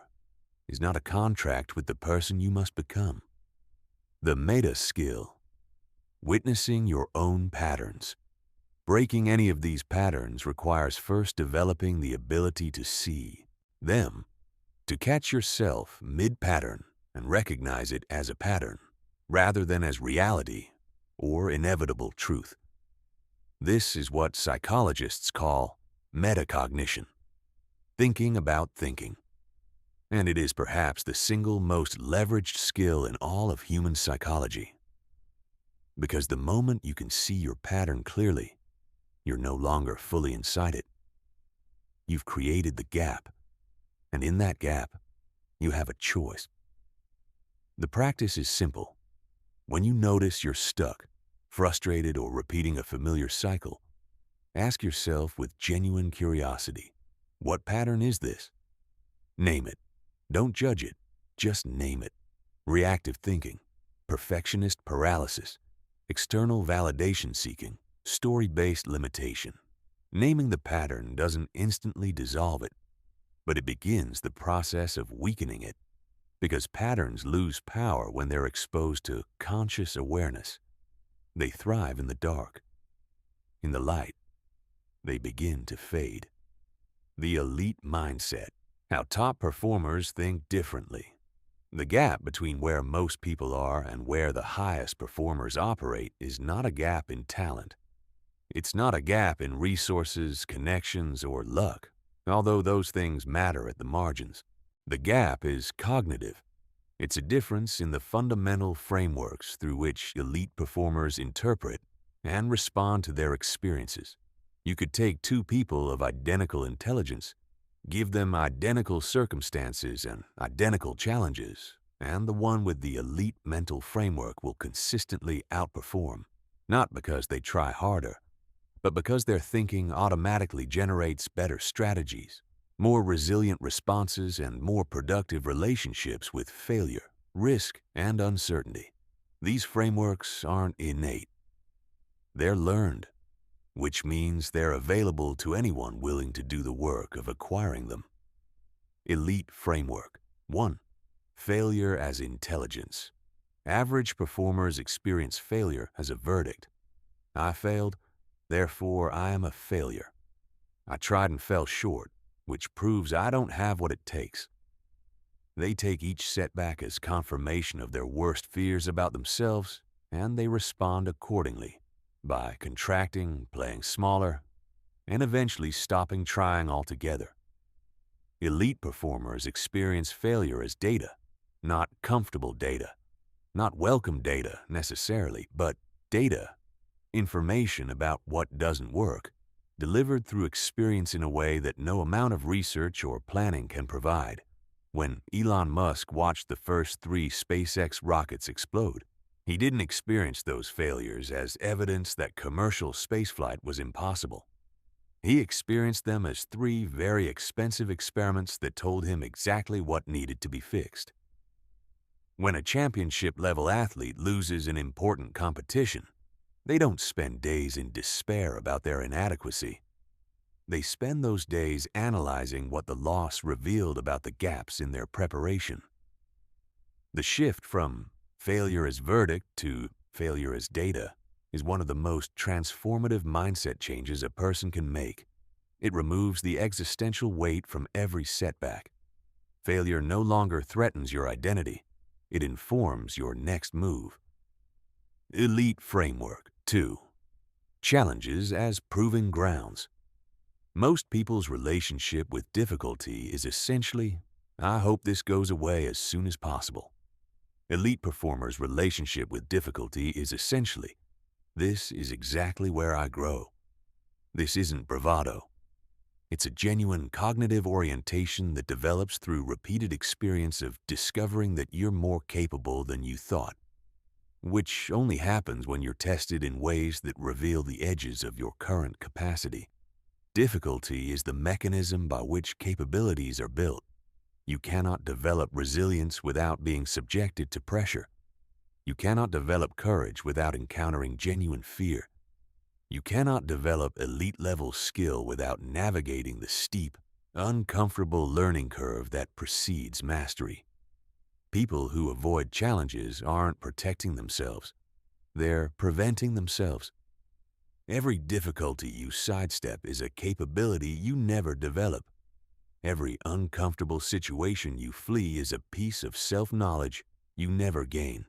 is not a contract with the person you must become. The meta skill. Witnessing your own patterns. Breaking any of these patterns requires first developing the ability to see them, to catch yourself mid-pattern and recognize it as a pattern, rather than as reality or inevitable truth. This is what psychologists call metacognition, thinking about thinking. And it is perhaps the single most leveraged skill in all of human psychology. Because the moment you can see your pattern clearly, you're no longer fully inside it. You've created the gap, and in that gap, you have a choice. The practice is simple. When you notice you're stuck, frustrated, or repeating a familiar cycle, ask yourself with genuine curiosity, what pattern is this? Name it. Don't judge it. Just name it. Reactive thinking, perfectionist paralysis, external validation seeking, story-based limitation. Naming the pattern doesn't instantly dissolve it, but it begins the process of weakening it, because patterns lose power when they're exposed to conscious awareness. They thrive in the dark. In the light, they begin to fade. The elite mindset. How top performers think differently. The gap between where most people are and where the highest performers operate is not a gap in talent. It's not a gap in resources, connections, or luck, although those things matter at the margins. The gap is cognitive. It's a difference in the fundamental frameworks through which elite performers interpret and respond to their experiences. You could take two people of identical intelligence, give them identical circumstances and identical challenges, and the one with the elite mental framework will consistently outperform, not because they try harder, but because their thinking automatically generates better strategies, more resilient responses, and more productive relationships with failure, risk, and uncertainty. These frameworks aren't innate. They're learned, which means they're available to anyone willing to do the work of acquiring them. Elite framework. 1. Failure as intelligence. Average performers experience failure as a verdict. I failed, therefore I am a failure. I tried and fell short, which proves I don't have what it takes. They take each setback as confirmation of their worst fears about themselves, and they respond accordingly by contracting, playing smaller, and eventually stopping trying altogether. Elite performers experience failure as data, not comfortable data, not welcome data necessarily, but data, information about what doesn't work, delivered through experience in a way that no amount of research or planning can provide. When Elon Musk watched the first 3 SpaceX rockets explode, he didn't experience those failures as evidence that commercial spaceflight was impossible. He experienced them as 3 very expensive experiments that told him exactly what needed to be fixed. When a championship-level athlete loses an important competition, they don't spend days in despair about their inadequacy. They spend those days analyzing what the loss revealed about the gaps in their preparation. The shift from failure as verdict to failure as data is one of the most transformative mindset changes a person can make. It removes the existential weight from every setback. Failure no longer threatens your identity. It informs your next move. Elite framework. 2. Challenges as proving grounds. Most people's relationship with difficulty is essentially, I hope this goes away as soon as possible. Elite performers' relationship with difficulty is essentially, this is exactly where I grow. This isn't bravado. It's a genuine cognitive orientation that develops through repeated experience of discovering that you're more capable than you thought, which only happens when you're tested in ways that reveal the edges of your current capacity. Difficulty is the mechanism by which capabilities are built. You cannot develop resilience without being subjected to pressure. You cannot develop courage without encountering genuine fear. You cannot develop elite-level skill without navigating the steep, uncomfortable learning curve that precedes mastery. People who avoid challenges aren't protecting themselves. They're preventing themselves. Every difficulty you sidestep is a capability you never develop. Every uncomfortable situation you flee is a piece of self-knowledge you never gain.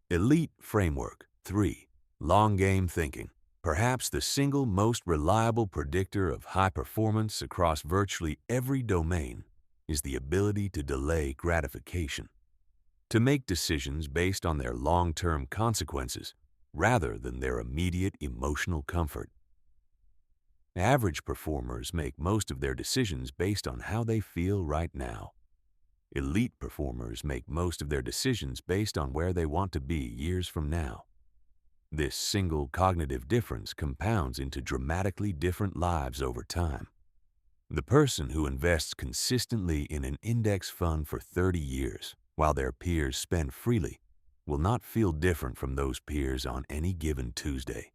Elite framework. 3. Long game thinking. Perhaps the single most reliable predictor of high performance across virtually every domain is the ability to delay gratification, to make decisions based on their long-term consequences rather than their immediate emotional comfort. Average performers make most of their decisions based on how they feel right now. Elite performers make most of their decisions based on where they want to be years from now. This single cognitive difference compounds into dramatically different lives over time. The person who invests consistently in an index fund for 30 years, while their peers spend freely, will not feel different from those peers on any given Tuesday.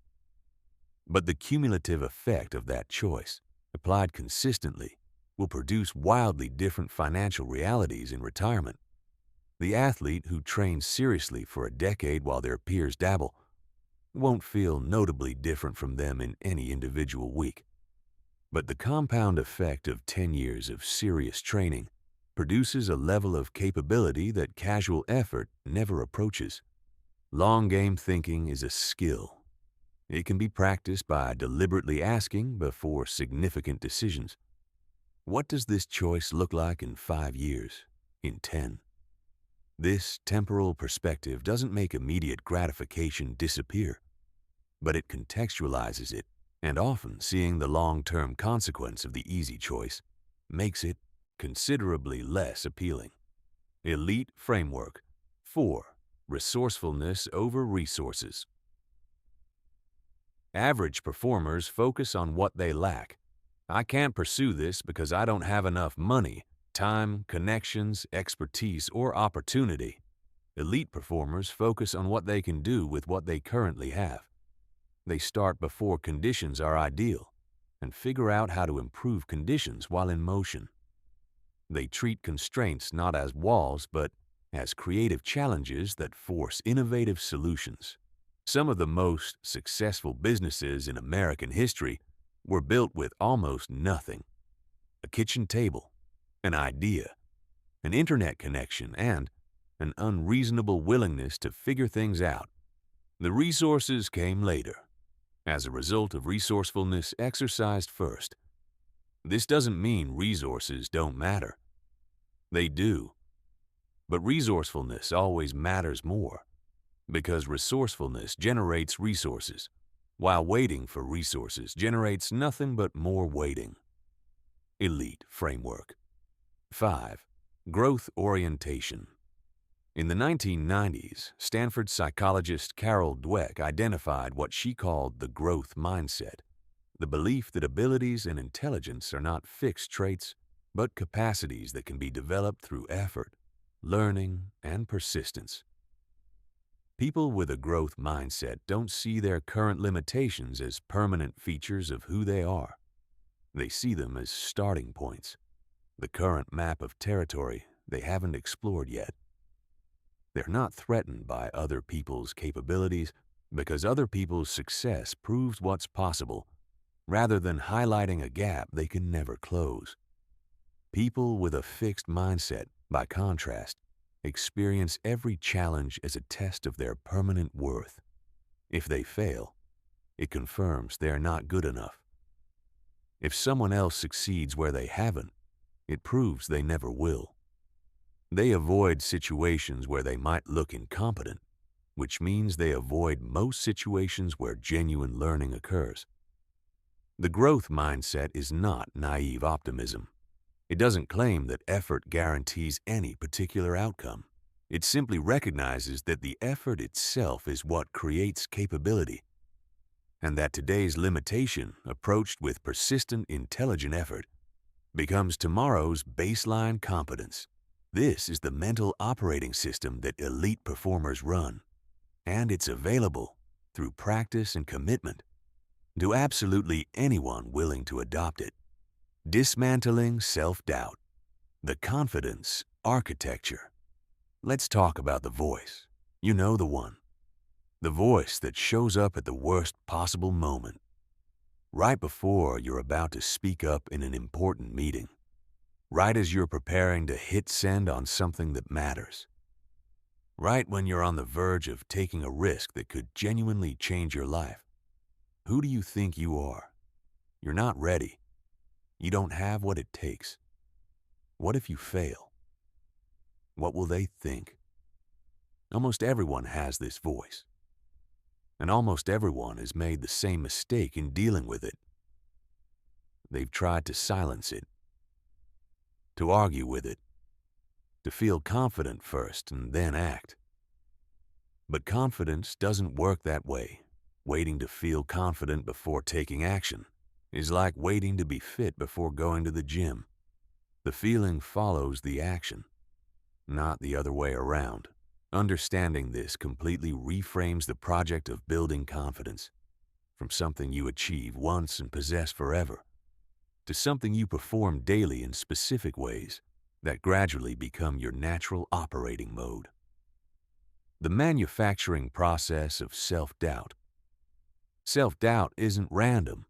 But the cumulative effect of that choice, applied consistently, will produce wildly different financial realities in retirement. The athlete who trains seriously for a decade while their peers dabble won't feel notably different from them in any individual week. But the compound effect of 10 years of serious training produces a level of capability that casual effort never approaches. Long game thinking is a skill. It can be practiced by deliberately asking before significant decisions. What does this choice look like in 5 years, in 10? This temporal perspective doesn't make immediate gratification disappear, but it contextualizes it, and often seeing the long-term consequence of the easy choice makes it considerably less appealing. Elite framework. 4. Resourcefulness over resources. Average performers focus on what they lack. I can't pursue this because I don't have enough money, time, connections, expertise, or opportunity. Elite performers focus on what they can do with what they currently have. They start before conditions are ideal and figure out how to improve conditions while in motion. They treat constraints not as walls, but as creative challenges that force innovative solutions. Some of the most successful businesses in American history were built with almost nothing: a kitchen table, an idea, an internet connection, and an unreasonable willingness to figure things out. The resources came later, as a result of resourcefulness exercised first. This doesn't mean resources don't matter. They do. But resourcefulness always matters more, because resourcefulness generates resources, while waiting for resources generates nothing but more waiting. Elite framework. 5. Growth orientation. In the 1990s, Stanford psychologist Carol Dweck identified what she called the growth mindset, the belief that abilities and intelligence are not fixed traits, but capacities that can be developed through effort, learning, and persistence. People with a growth mindset don't see their current limitations as permanent features of who they are. They see them as starting points, the current map of territory they haven't explored yet. They're not threatened by other people's capabilities because other people's success proves what's possible, rather than highlighting a gap they can never close. People with a fixed mindset, by contrast, experience every challenge as a test of their permanent worth. If they fail, it confirms they're not good enough. If someone else succeeds where they haven't, it proves they never will. They avoid situations where they might look incompetent, which means they avoid most situations where genuine learning occurs. The growth mindset is not naive optimism. It doesn't claim that effort guarantees any particular outcome. It simply recognizes that the effort itself is what creates capability, and that today's limitation, approached with persistent, intelligent effort, becomes tomorrow's baseline competence. This is the mental operating system that elite performers run, and it's available through practice and commitment to absolutely anyone willing to adopt it. Dismantling self-doubt, the confidence architecture. Let's talk about the voice. You know the one. The voice that shows up at the worst possible moment, right before you're about to speak up in an important meeting, right as you're preparing to hit send on something that matters, right when you're on the verge of taking a risk that could genuinely change your life. Who do you think you are? You're not ready. You don't have what it takes. What if you fail? What will they think? Almost everyone has this voice, and almost everyone has made the same mistake in dealing with it. They've tried to silence it, to argue with it, to feel confident first and then act. But confidence doesn't work that way. Waiting to feel confident before taking action is like waiting to be fit before going to the gym. The feeling follows the action, not the other way around. Understanding this completely reframes the project of building confidence from something you achieve once and possess forever to something you perform daily in specific ways that gradually become your natural operating mode. The manufacturing process of self-doubt. Self-doubt isn't random.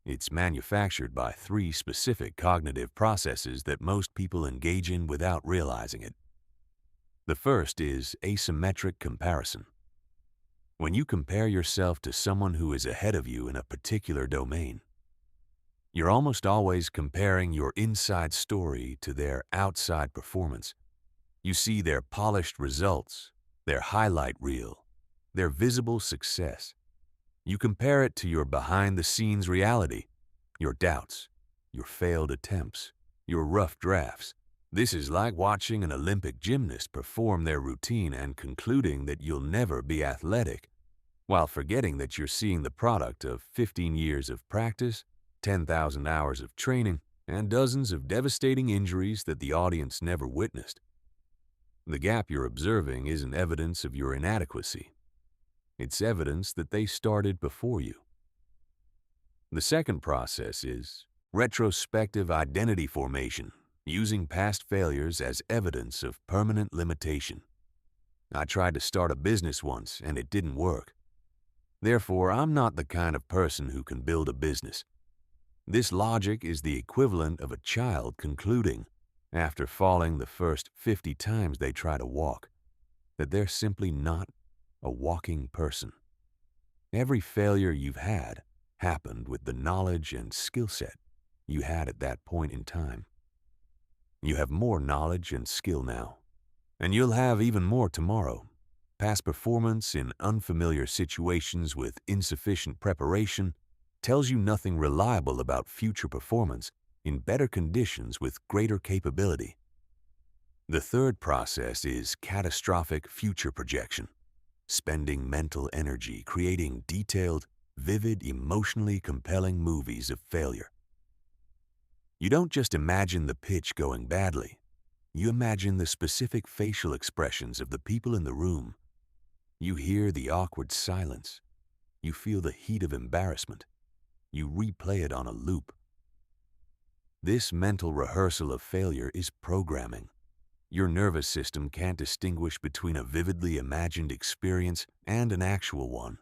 It's manufactured by three specific cognitive processes that most people engage in without realizing it. The first is asymmetric comparison. When you compare yourself to someone who is ahead of you in a particular domain, you're almost always comparing your inside story to their outside performance. You see their polished results, their highlight reel, their visible success. You compare it to your behind-the-scenes reality, your doubts, your failed attempts, your rough drafts. This is like watching an Olympic gymnast perform their routine and concluding that you'll never be athletic, while forgetting that you're seeing the product of 15 years of practice, 10,000 hours of training, and dozens of devastating injuries that the audience never witnessed. The gap you're observing isn't evidence of your inadequacy. It's evidence that they started before you. The second process is retrospective identity formation, using past failures as evidence of permanent limitation. I tried to start a business once and it didn't work. Therefore, I'm not the kind of person who can build a business. This logic is the equivalent of a child concluding, after falling the first 50 times they try to walk, that they're simply not a walking person. Every failure you've had happened with the knowledge and skill set you had at that point in time. You have more knowledge and skill now, and you'll have even more tomorrow. Past performance in unfamiliar situations with insufficient preparation tells you nothing reliable about future performance in better conditions with greater capability. The third process is catastrophic future projection, spending mental energy creating detailed, vivid, emotionally compelling movies of failure. You don't just imagine the pitch going badly. You imagine the specific facial expressions of the people in the room. You hear the awkward silence. You feel the heat of embarrassment. You replay it on a loop. This mental rehearsal of failure is programming. Your nervous system can't distinguish between a vividly imagined experience and an actual one.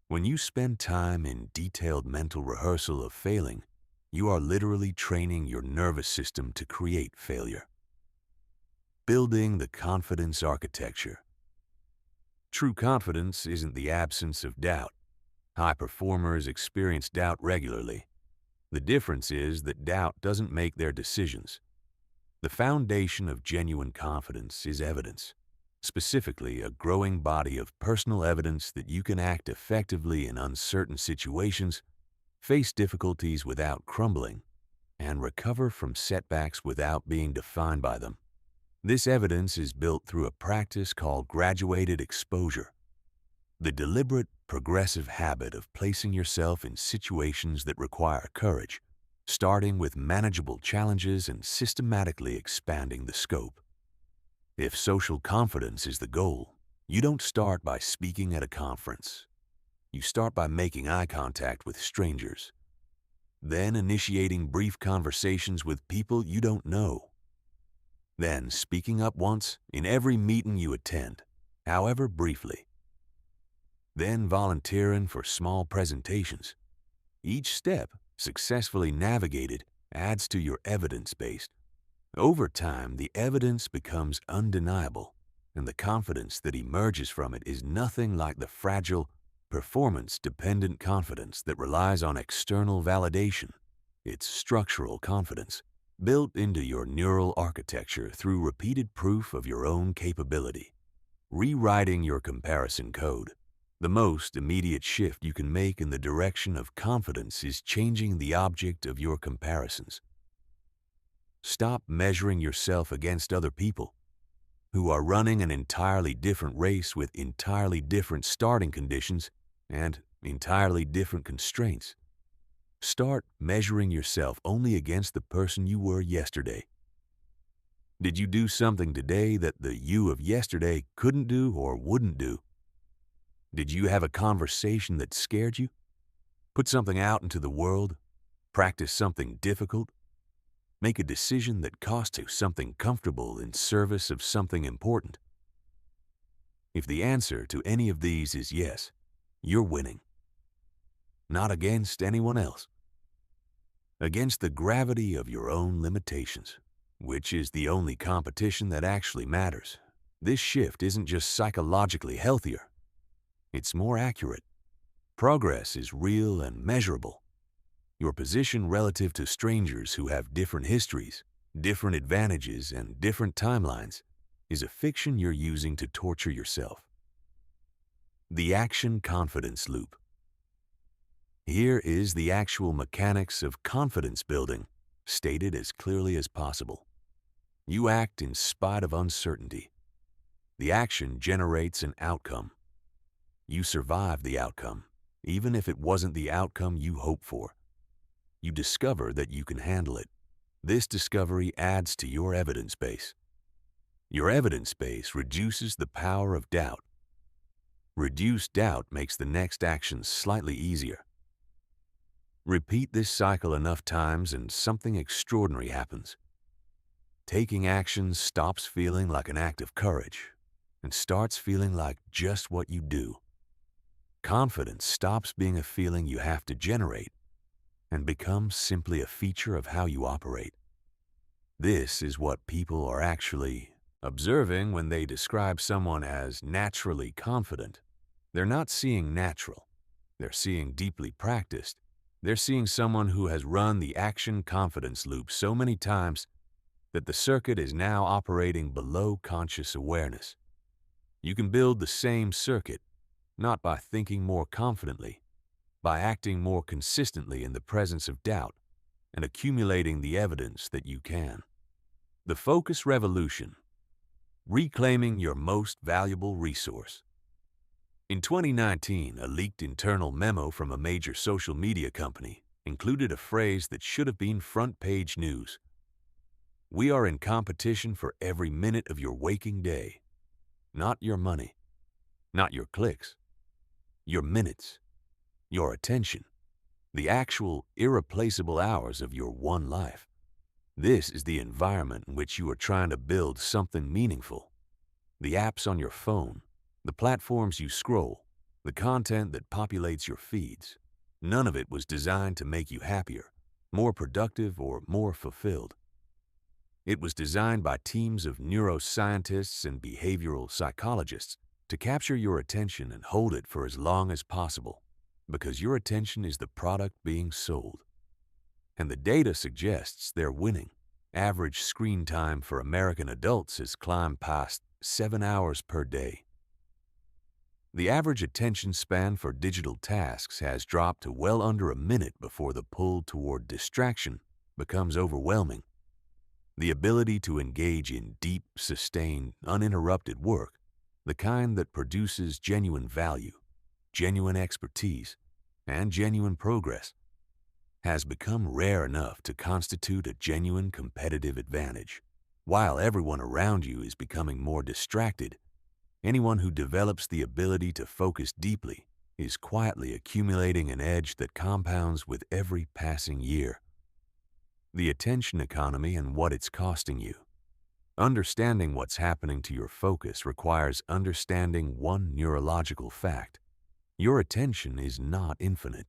When you spend time in detailed mental rehearsal of failing, you are literally training your nervous system to create failure. Building the confidence architecture. True confidence isn't the absence of doubt. High performers experience doubt regularly. The difference is that doubt doesn't make their decisions. The foundation of genuine confidence is evidence, specifically a growing body of personal evidence that you can act effectively in uncertain situations, face difficulties without crumbling, and recover from setbacks without being defined by them. This evidence is built through a practice called graduated exposure, the deliberate, progressive habit of placing yourself in situations that require courage, starting with manageable challenges and systematically expanding the scope. If social confidence is the goal, you don't start by speaking at a conference. You start by making eye contact with strangers, then initiating brief conversations with people you don't know, then speaking up once in every meeting you attend, however briefly, then volunteering for small presentations. Each step, successfully navigated, adds to your evidence base. Over time, the evidence becomes undeniable, and the confidence that emerges from it is nothing like the fragile, performance-dependent confidence that relies on external validation. It's structural confidence, built into your neural architecture through repeated proof of your own capability. Rewriting your comparison code. The most immediate shift you can make in the direction of confidence is changing the object of your comparisons. Stop measuring yourself against other people who are running an entirely different race with entirely different starting conditions and entirely different constraints. Start measuring yourself only against the person you were yesterday. Did you do something today that the you of yesterday couldn't do or wouldn't do? Did you have a conversation that scared you? Put something out into the world? Practice something difficult? Make a decision that cost you something comfortable in service of something important? If the answer to any of these is yes, you're winning. not against anyone else. Against the gravity of your own limitations, which is the only competition that actually matters. This shift isn't just psychologically healthier, it's more accurate. Progress is real and measurable. Your position relative to strangers who have different histories, different advantages, and different timelines is a fiction you're using to torture yourself. The action confidence loop. Here is the actual mechanics of confidence building, stated as clearly as possible. You act in spite of uncertainty. The action generates an outcome. You survive the outcome, even if it wasn't the outcome you hoped for. You discover that you can handle it. This discovery adds to your evidence base. Your evidence base reduces the power of doubt. Reduced doubt makes the next action slightly easier. Repeat this cycle enough times and something extraordinary happens. Taking action stops feeling like an act of courage and starts feeling like just what you do. Confidence stops being a feeling you have to generate and becomes simply a feature of how you operate. This is what people are actually observing when they describe someone as naturally confident. They're not seeing natural. They're seeing deeply practiced. They're seeing someone who has run the action confidence loop so many times that the circuit is now operating below conscious awareness. You can build the same circuit, not by thinking more confidently, by acting more consistently in the presence of doubt and accumulating the evidence that you can. The focus revolution. Reclaiming your most valuable resource. In 2019, a leaked internal memo from a major social media company included a phrase that should have been front-page news. We are in competition for every minute of your waking day. Not your money, not your clicks, your minutes, your attention, the actual irreplaceable hours of your one life. This is the environment in which you are trying to build something meaningful. The apps on your phone, the platforms you scroll, the content that populates your feeds, none of it was designed to make you happier, more productive, or more fulfilled. It was designed by teams of neuroscientists and behavioral psychologists to capture your attention and hold it for as long as possible, because your attention is the product being sold. And the data suggests they're winning. Average screen time for American adults has climbed past 7 hours per day. The average attention span for digital tasks has dropped to well under a minute before the pull toward distraction becomes overwhelming. The ability to engage in deep, sustained, uninterrupted work, the kind that produces genuine value, genuine expertise, and genuine progress, has become rare enough to constitute a genuine competitive advantage. While everyone around you is becoming more distracted, anyone who develops the ability to focus deeply is quietly accumulating an edge that compounds with every passing year. The attention economy and what it's costing you. Understanding what's happening to your focus requires understanding one neurological fact. Your attention is not infinite.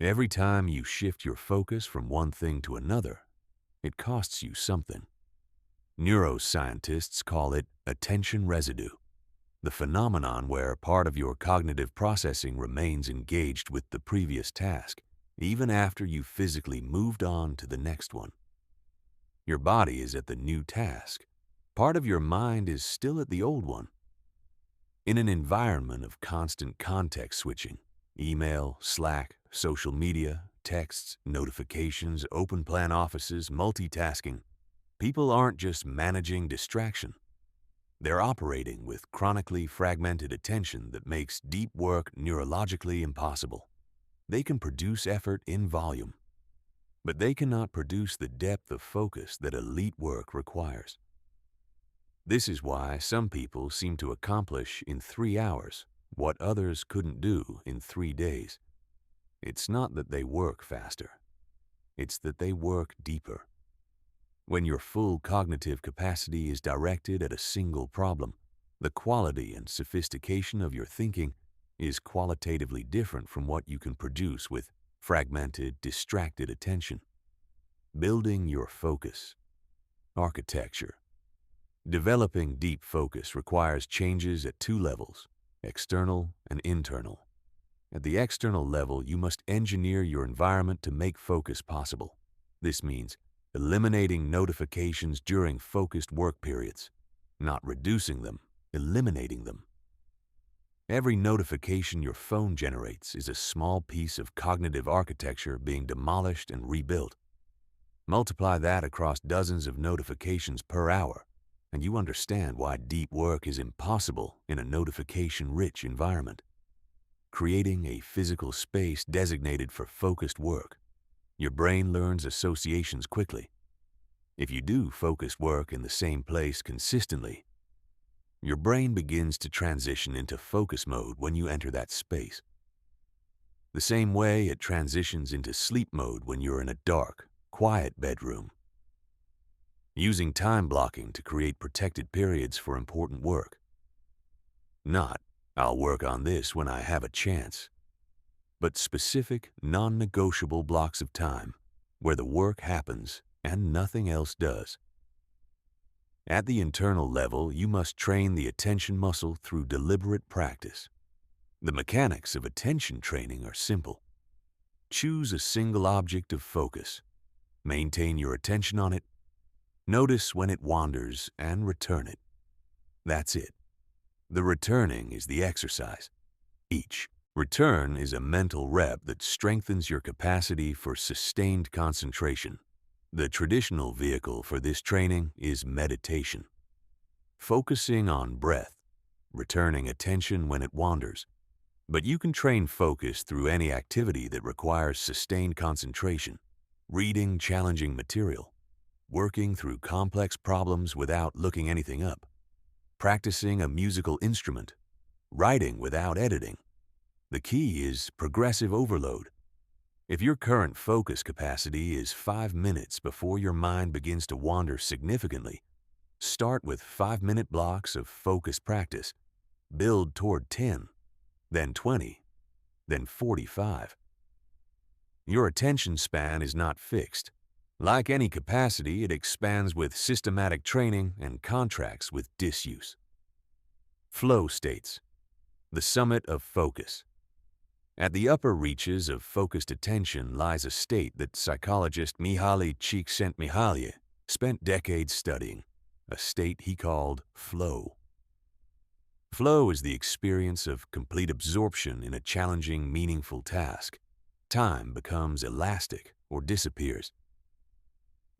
Every time you shift your focus from one thing to another, it costs you something. Neuroscientists call it attention residue, the phenomenon where part of your cognitive processing remains engaged with the previous task, even after you've physically moved on to the next one. Your body is at the new task. Part of your mind is still at the old one. In an environment of constant context switching, email, Slack, social media, texts, notifications, open plan offices, multitasking, people aren't just managing distraction. They're operating with chronically fragmented attention that makes deep work neurologically impossible. They can produce effort in volume, but they cannot produce the depth of focus that elite work requires. This is why some people seem to accomplish in 3 hours what others couldn't do in 3 days. It's not that they work faster. It's that they work deeper. When your full cognitive capacity is directed at a single problem, the quality and sophistication of your thinking is qualitatively different from what you can produce with fragmented, distracted attention. Building your focus. Architecture. Developing deep focus requires changes at two levels, external and internal. At the external level, you must engineer your environment to make focus possible. This means eliminating notifications during focused work periods, not reducing them, eliminating them. Every notification your phone generates is a small piece of cognitive architecture being demolished and rebuilt. Multiply that across dozens of notifications per hour, and you understand why deep work is impossible in a notification-rich environment. Creating a physical space designated for focused work. Your brain learns associations quickly. If you do focused work in the same place consistently, your brain begins to transition into focus mode when you enter that space. The same way it transitions into sleep mode when you're in a dark, quiet bedroom. Using time blocking to create protected periods for important work. Not, I'll work on this when I have a chance, but specific, non-negotiable blocks of time where the work happens and nothing else does. At the internal level, you must train the attention muscle through deliberate practice. The mechanics of attention training are simple. Choose a single object of focus. Maintain your attention on it. Notice when it wanders and return it. That's it. The returning is the exercise. Each return is a mental rep that strengthens your capacity for sustained concentration. The traditional vehicle for this training is meditation. Focusing on breath, returning attention when it wanders. But you can train focus through any activity that requires sustained concentration. Reading challenging material, working through complex problems without looking anything up, practicing a musical instrument, writing without editing. The key is progressive overload. If your current focus capacity is 5 minutes before your mind begins to wander significantly, start with 5-minute blocks of focus practice. Build toward 10, then 20, then 45. Your attention span is not fixed. Like any capacity, it expands with systematic training and contracts with disuse. Flow states, the summit of focus. At the upper reaches of focused attention lies a state that psychologist Mihaly Csikszentmihalyi spent decades studying, a state he called flow. Flow is the experience of complete absorption in a challenging, meaningful task. Time becomes elastic or disappears.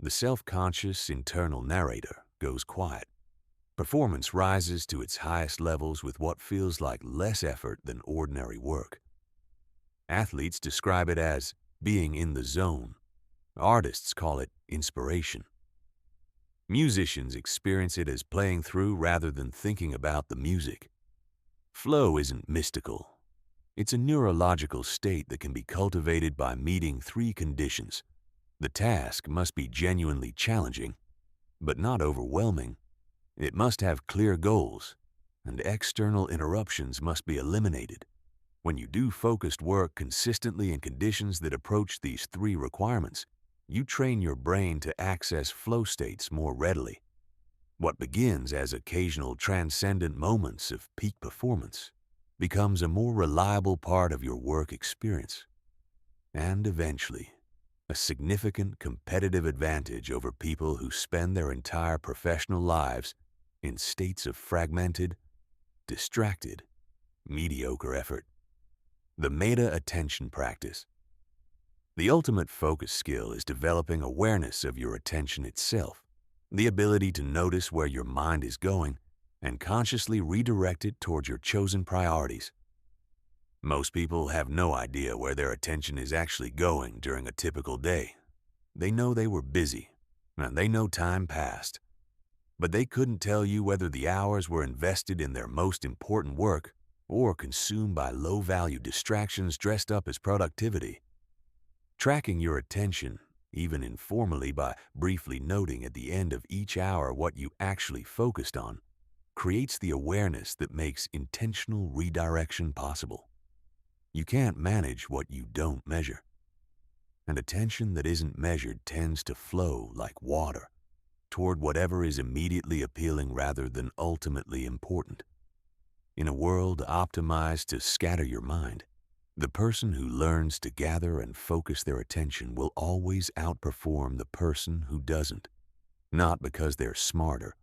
The self-conscious internal narrator goes quiet. Performance rises to its highest levels with what feels like less effort than ordinary work. Athletes describe it as being in the zone. Artists call it inspiration. Musicians experience it as playing through rather than thinking about the music. Flow isn't mystical. It's a neurological state that can be cultivated by meeting 3 conditions. The task must be genuinely challenging, but not overwhelming. It must have clear goals, and external interruptions must be eliminated. When you do focused work consistently in conditions that approach these 3 requirements, you train your brain to access flow states more readily. What begins as occasional transcendent moments of peak performance becomes a more reliable part of your work experience, and eventually, a significant competitive advantage over people who spend their entire professional lives in states of fragmented, distracted, mediocre effort. The meta-attention practice. The ultimate focus skill is developing awareness of your attention itself, the ability to notice where your mind is going and consciously redirect it towards your chosen priorities. Most people have no idea where their attention is actually going during a typical day. They know they were busy, and they know time passed, but they couldn't tell you whether the hours were invested in their most important work or consumed by low-value distractions dressed up as productivity. Tracking your attention, even informally by briefly noting at the end of each hour what you actually focused on, creates the awareness that makes intentional redirection possible. You can't manage what you don't measure. And attention that isn't measured tends to flow like water toward whatever is immediately appealing rather than ultimately important. In a world optimized to scatter your mind, the person who learns to gather and focus their attention will always outperform the person who doesn't, not because they're smarter,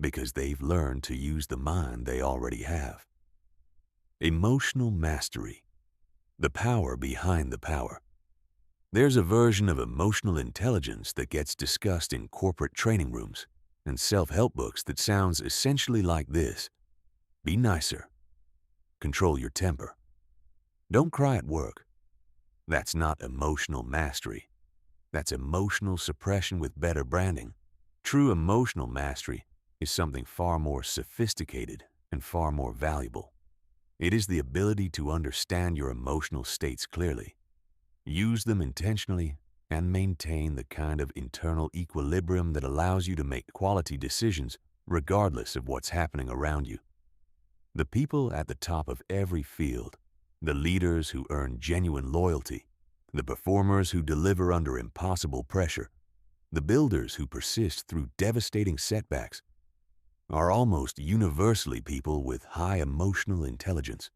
because they've learned to use the mind they already have. Emotional mastery, the power behind the power. There's a version of emotional intelligence that gets discussed in corporate training rooms and self-help books that sounds essentially like this. Be nicer. Control your temper. Don't cry at work. That's not emotional mastery. That's emotional suppression with better branding. True emotional mastery is something far more sophisticated and far more valuable. It is the ability to understand your emotional states clearly, use them intentionally, and maintain the kind of internal equilibrium that allows you to make quality decisions regardless of what's happening around you. The people at the top of every field, the leaders who earn genuine loyalty, the performers who deliver under impossible pressure, the builders who persist through devastating setbacks, are almost universally people with high emotional intelligence,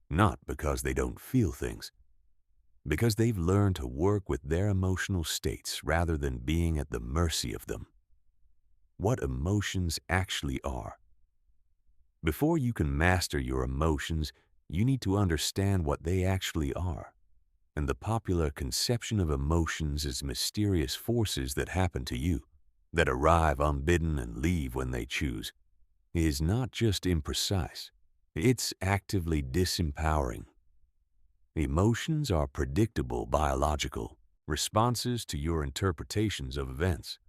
not because they don't feel things, because they've learned to work with their emotional states rather than being at the mercy of them. What emotions actually are. Before you can master your emotions, you need to understand what they actually are. And the popular conception of emotions as mysterious forces that happen to you, that arrive unbidden and leave when they choose, is not just imprecise, it's actively disempowering. Emotions are predictable biological responses to your interpretations of events.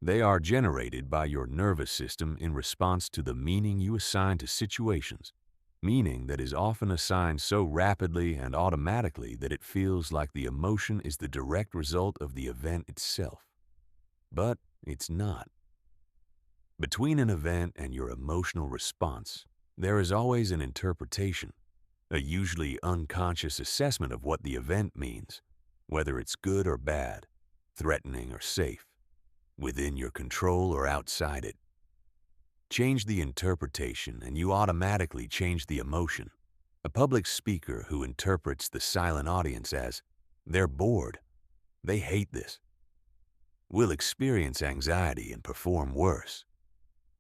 They are generated by your nervous system in response to the meaning you assign to situations, meaning that is often assigned so rapidly and automatically that it feels like the emotion is the direct result of the event itself. But it's not. Between an event and your emotional response, there is always an interpretation, a usually unconscious assessment of what the event means, whether it's good or bad, threatening or safe, within your control or outside it. Change the interpretation and you automatically change the emotion. A public speaker who interprets the silent audience as, "They're bored, they hate this," will experience anxiety and perform worse.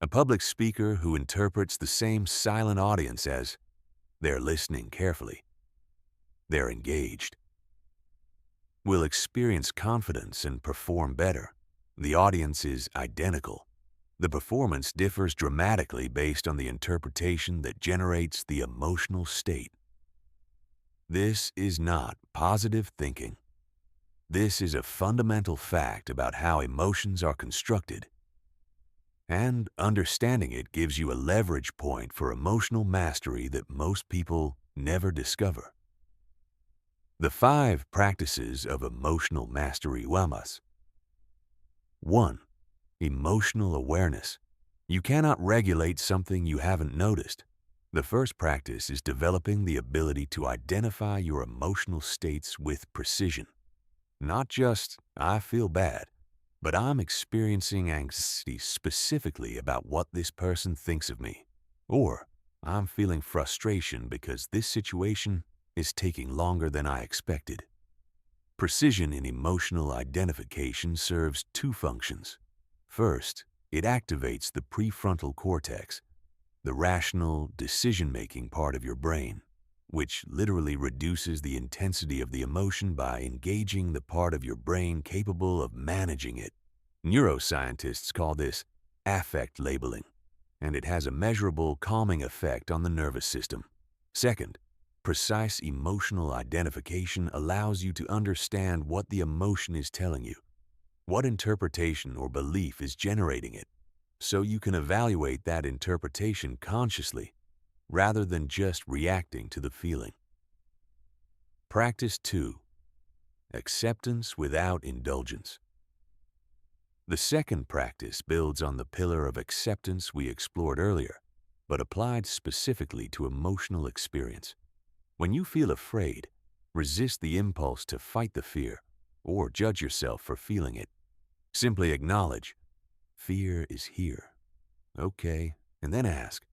A public speaker who interprets the same silent audience as, "They're listening carefully, they're engaged," will experience confidence and perform better. The audience is identical. The performance differs dramatically based on the interpretation that generates the emotional state. This is not positive thinking. This is a fundamental fact about how emotions are constructed. And understanding it gives you a leverage point for emotional mastery that most people never discover. The 5 practices of emotional mastery wamas. 1. Emotional awareness. You cannot regulate something you haven't noticed. The first practice is developing the ability to identify your emotional states with precision. Not just, "I feel bad," but "I'm experiencing anxiety specifically about what this person thinks of me," or "I'm feeling frustration because this situation is taking longer than I expected." Precision in emotional identification serves 2 functions. First, it activates the prefrontal cortex, the rational, decision-making part of your brain, which literally reduces the intensity of the emotion by engaging the part of your brain capable of managing it. Neuroscientists call this affect labeling, and it has a measurable calming effect on the nervous system. Second, precise emotional identification allows you to understand what the emotion is telling you, what interpretation or belief is generating it, so you can evaluate that interpretation consciously rather than just reacting to the feeling. Practice 2. Acceptance without indulgence. The second practice builds on the pillar of acceptance we explored earlier, but applied specifically to emotional experience. When you feel afraid, resist the impulse to fight the fear or judge yourself for feeling it. Simply acknowledge, fear is here. Okay, and then ask,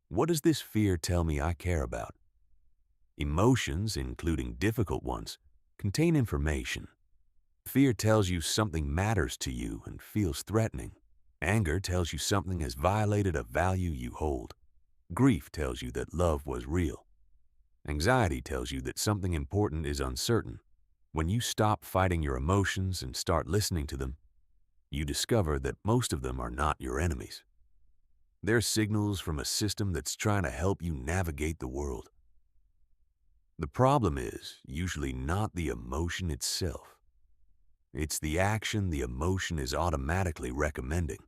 what does this fear tell me I care about? Emotions, including difficult ones, contain information. Fear tells you something matters to you and feels threatening. Anger tells you something has violated a value you hold. Grief tells you that love was real. Anxiety tells you that something important is uncertain. When you stop fighting your emotions and start listening to them, you discover that most of them are not your enemies. They're signals from a system that's trying to help you navigate the world. The problem is usually not the emotion itself. It's the action the emotion is automatically recommending,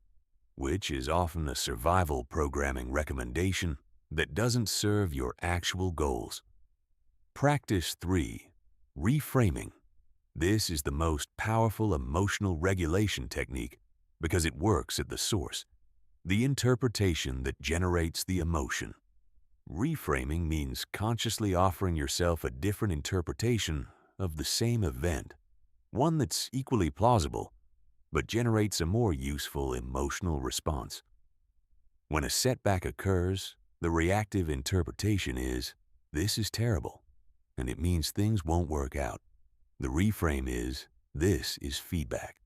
which is often a survival programming recommendation that doesn't serve your actual goals. Practice 3. Reframing. This is the most powerful emotional regulation technique because it works at the source, the interpretation that generates the emotion. Reframing means consciously offering yourself a different interpretation of the same event, one that's equally plausible, but generates a more useful emotional response. When a setback occurs, the reactive interpretation is, this is terrible, and it means things won't work out. The reframe is, this is feedback.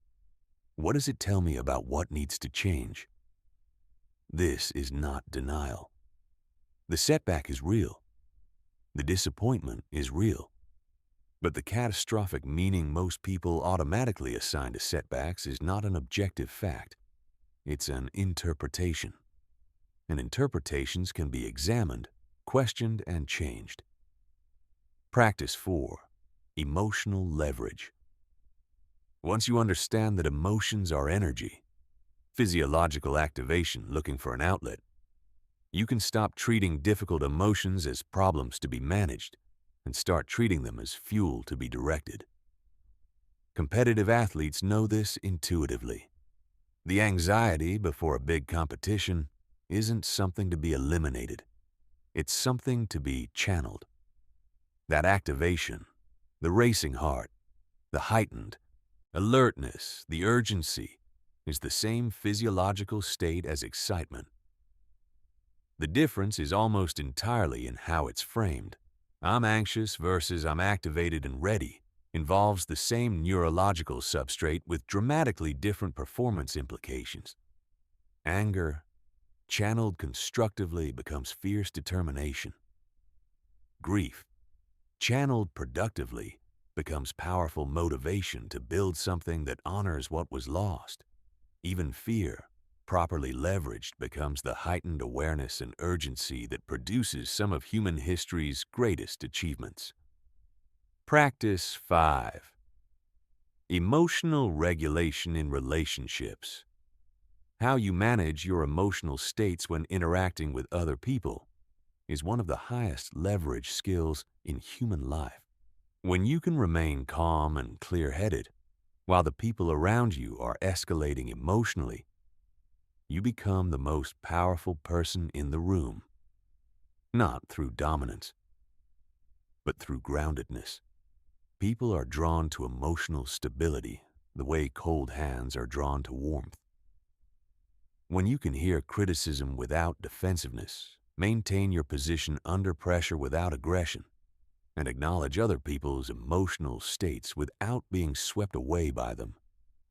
What does it tell me about what needs to change? This is not denial. The setback is real. The disappointment is real. But the catastrophic meaning most people automatically assign to setbacks is not an objective fact. It's an interpretation. And interpretations can be examined, questioned, and changed. Practice 4. Emotional leverage. Once you understand that emotions are energy, physiological activation looking for an outlet, you can stop treating difficult emotions as problems to be managed and start treating them as fuel to be directed. Competitive athletes know this intuitively. The anxiety before a big competition isn't something to be eliminated. It's something to be channeled. That activation, the racing heart, the heightened alertness, the urgency, is the same physiological state as excitement. The difference is almost entirely in how it's framed. I'm anxious versus I'm activated and ready involves the same neurological substrate with dramatically different performance implications. Anger, channeled constructively, becomes fierce determination. Grief, channeled productively, becomes powerful motivation to build something that honors what was lost. Even fear, properly leveraged, becomes the heightened awareness and urgency that produces some of human history's greatest achievements. Practice 5. Emotional regulation in relationships. How you manage your emotional states when interacting with other people is one of the highest leverage skills in human life. When you can remain calm and clear-headed while the people around you are escalating emotionally, you become the most powerful person in the room, not through dominance, but through groundedness. People are drawn to emotional stability the way cold hands are drawn to warmth. When you can hear criticism without defensiveness, maintain your position under pressure without aggression, and acknowledge other people's emotional states without being swept away by them,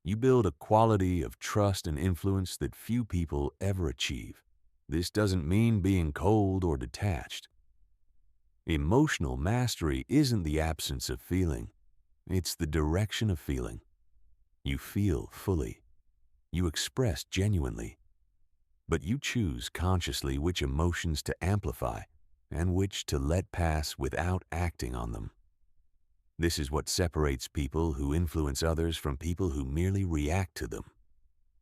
you build a quality of trust and influence that few people ever achieve. This doesn't mean being cold or detached. Emotional mastery isn't the absence of feeling. It's the direction of feeling. You feel fully. You express genuinely. But you choose consciously which emotions to amplify and which to let pass without acting on them. This is what separates people who influence others from people who merely react to them.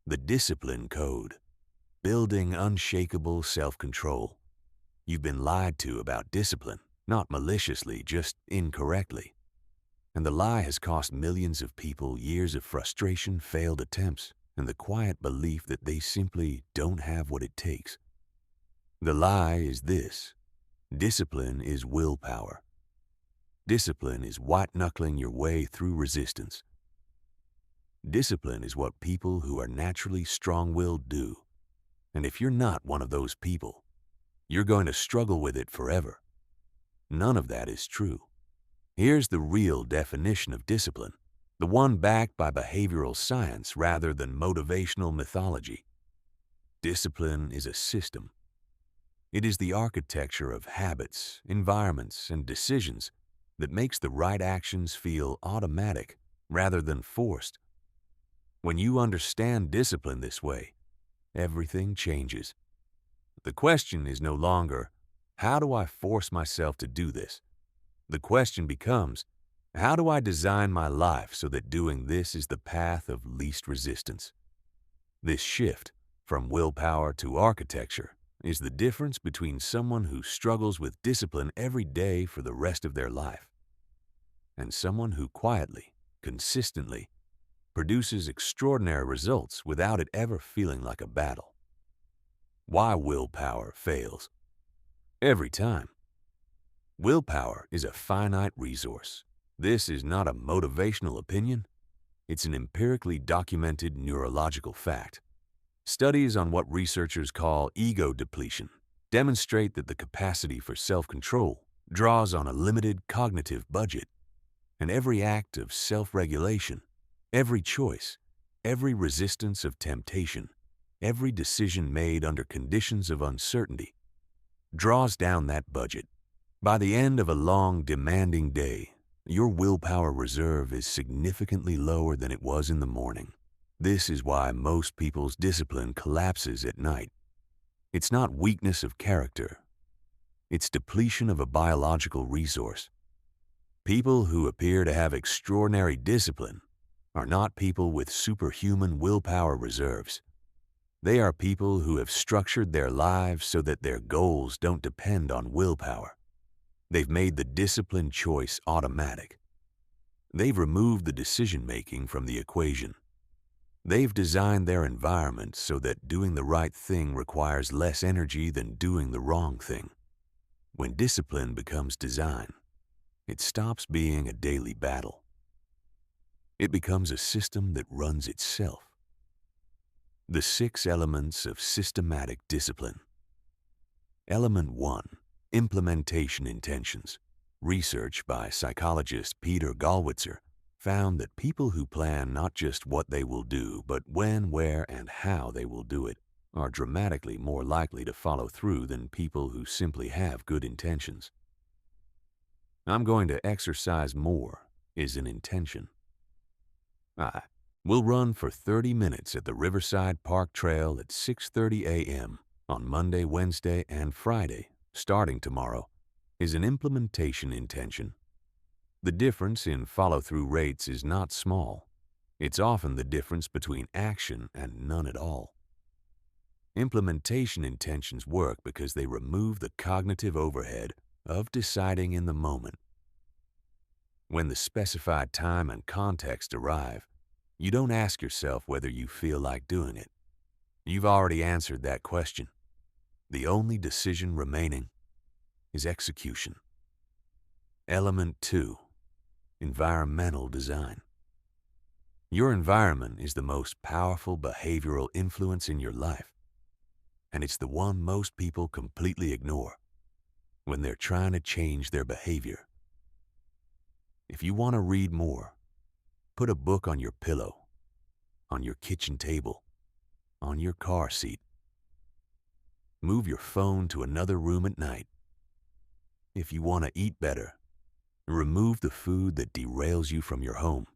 The discipline code. Building unshakable self-control. You've been lied to about discipline, not maliciously, just incorrectly. And the lie has cost millions of people years of frustration, failed attempts, and the quiet belief that they simply don't have what it takes. The lie is this: Discipline is willpower. Discipline is white-knuckling your way through resistance. Discipline is what people who are naturally strong-willed do. And if you're not one of those people, you're going to struggle with it forever. None of that is true. Here's the real definition of discipline, the one backed by behavioral science rather than motivational mythology. Discipline is a system. It is the architecture of habits, environments, and decisions that makes the right actions feel automatic rather than forced. When you understand discipline this way, everything changes. The question is no longer, how do I force myself to do this? The question becomes, how do I design my life so that doing this is the path of least resistance? This shift from willpower to architecture is the difference between someone who struggles with discipline every day for the rest of their life and someone who quietly, consistently, produces extraordinary results without it ever feeling like a battle. Why willpower fails? Every time. Willpower is a finite resource. This is not a motivational opinion. It's an empirically documented neurological fact. Studies on what researchers call ego depletion demonstrate that the capacity for self-control draws on a limited cognitive budget, and every act of self-regulation, every choice, every resistance of temptation, every decision made under conditions of uncertainty draws down that budget. By the end of a long, demanding day, your willpower reserve is significantly lower than it was in the morning. This is why most people's discipline collapses at night. It's not weakness of character. It's depletion of a biological resource. People who appear to have extraordinary discipline are not people with superhuman willpower reserves. They are people who have structured their lives so that their goals don't depend on willpower. They've made the discipline choice automatic. They've removed the decision-making from the equation. They've designed their environment so that doing the right thing requires less energy than doing the wrong thing. When discipline becomes design, it stops being a daily battle. It becomes a system that runs itself. The 6 elements of systematic discipline. Element 1. Implementation intentions. Research by psychologist Peter Galwitzer found that people who plan not just what they will do, but when, where, and how they will do it, are dramatically more likely to follow through than people who simply have good intentions. I'm going to exercise more is an intention. I will run for 30 minutes at the Riverside Park Trail at 6:30 a.m. on Monday, Wednesday, and Friday, starting tomorrow, is an implementation intention. The difference in follow-through rates is not small. It's often the difference between action and none at all. Implementation intentions work because they remove the cognitive overhead of deciding in the moment. When the specified time and context arrive, you don't ask yourself whether you feel like doing it. You've already answered that question. The only decision remaining is execution. Element 2. Environmental design. Your environment is the most powerful behavioral influence in your life, and it's the one most people completely ignore when they're trying to change their behavior. If you want to read more, put a book on your pillow, on your kitchen table, on your car seat. Move your phone to another room at night. If you want to eat better, remove the food that derails you from your home,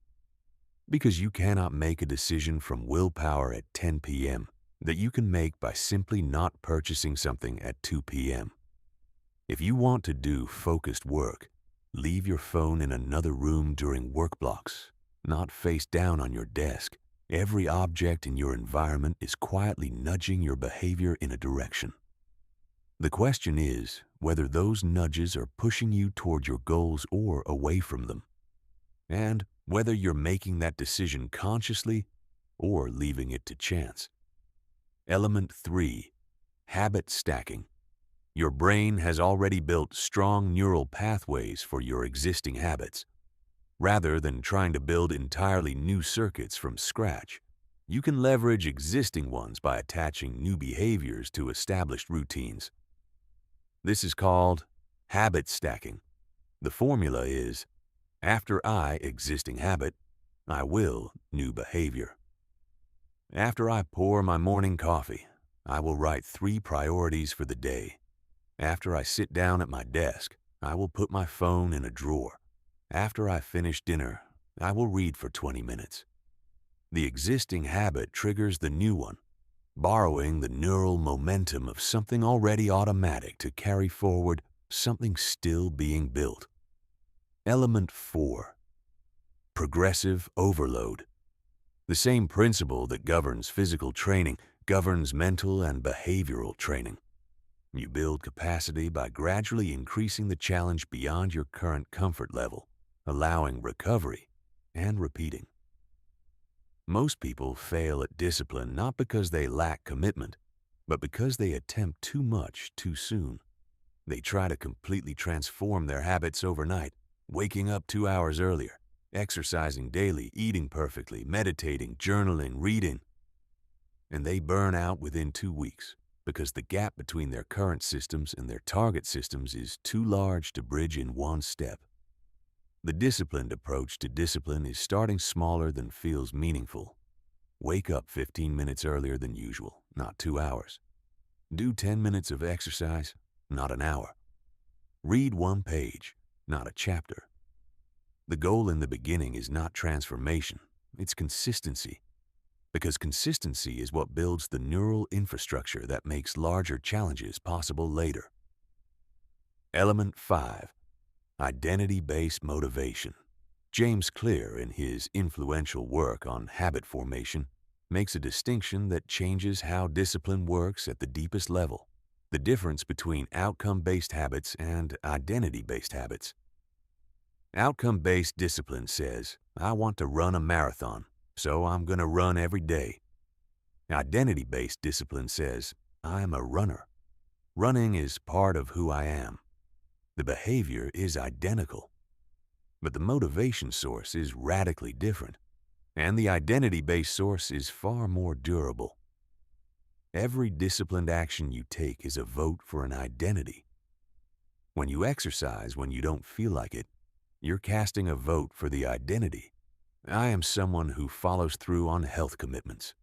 because you cannot make a decision from willpower at 10 p.m. that you can make by simply not purchasing something at 2 p.m. If you want to do focused work, leave your phone in another room during work blocks, not face down on your desk. Every object in your environment is quietly nudging your behavior in a direction. The question is whether those nudges are pushing you toward your goals or away from them, and whether you're making that decision consciously or leaving it to chance. Element 3. Habit stacking. Your brain has already built strong neural pathways for your existing habits. Rather than trying to build entirely new circuits from scratch, you can leverage existing ones by attaching new behaviors to established routines. This is called habit stacking. The formula is, after I, existing habit, I will, new behavior. After I pour my morning coffee, I will write 3 priorities for the day. After I sit down at my desk, I will put my phone in a drawer. After I finish dinner, I will read for 20 minutes. The existing habit triggers the new one, borrowing the neural momentum of something already automatic to carry forward something still being built. Element 4. Progressive overload. The same principle that governs physical training governs mental and behavioral training. You build capacity by gradually increasing the challenge beyond your current comfort level, allowing recovery and repeating. Most people fail at discipline not because they lack commitment, but because they attempt too much too soon. They try to completely transform their habits overnight, waking up 2 hours earlier, exercising daily, eating perfectly, meditating, journaling, reading. And they burn out within 2 weeks because the gap between their current systems and their target systems is too large to bridge in one step. The disciplined approach to discipline is starting smaller than feels meaningful. Wake up 15 minutes earlier than usual, not 2 hours. Do 10 minutes of exercise, not an hour. Read 1 page, not a chapter. The goal in the beginning is not transformation, it's consistency. Because consistency is what builds the neural infrastructure that makes larger challenges possible later. Element 5. Identity-based motivation. James Clear, in his influential work on habit formation, makes a distinction that changes how discipline works at the deepest level, the difference between outcome-based habits and identity-based habits. Outcome-based discipline says, I want to run a marathon, so I'm going to run every day. Identity-based discipline says, I am a runner. Running is part of who I am. The behavior is identical, but the motivation source is radically different, and the identity-based source is far more durable. Every disciplined action you take is a vote for an identity. When you exercise when you don't feel like it, you're casting a vote for the identity. I am someone who follows through on health commitments.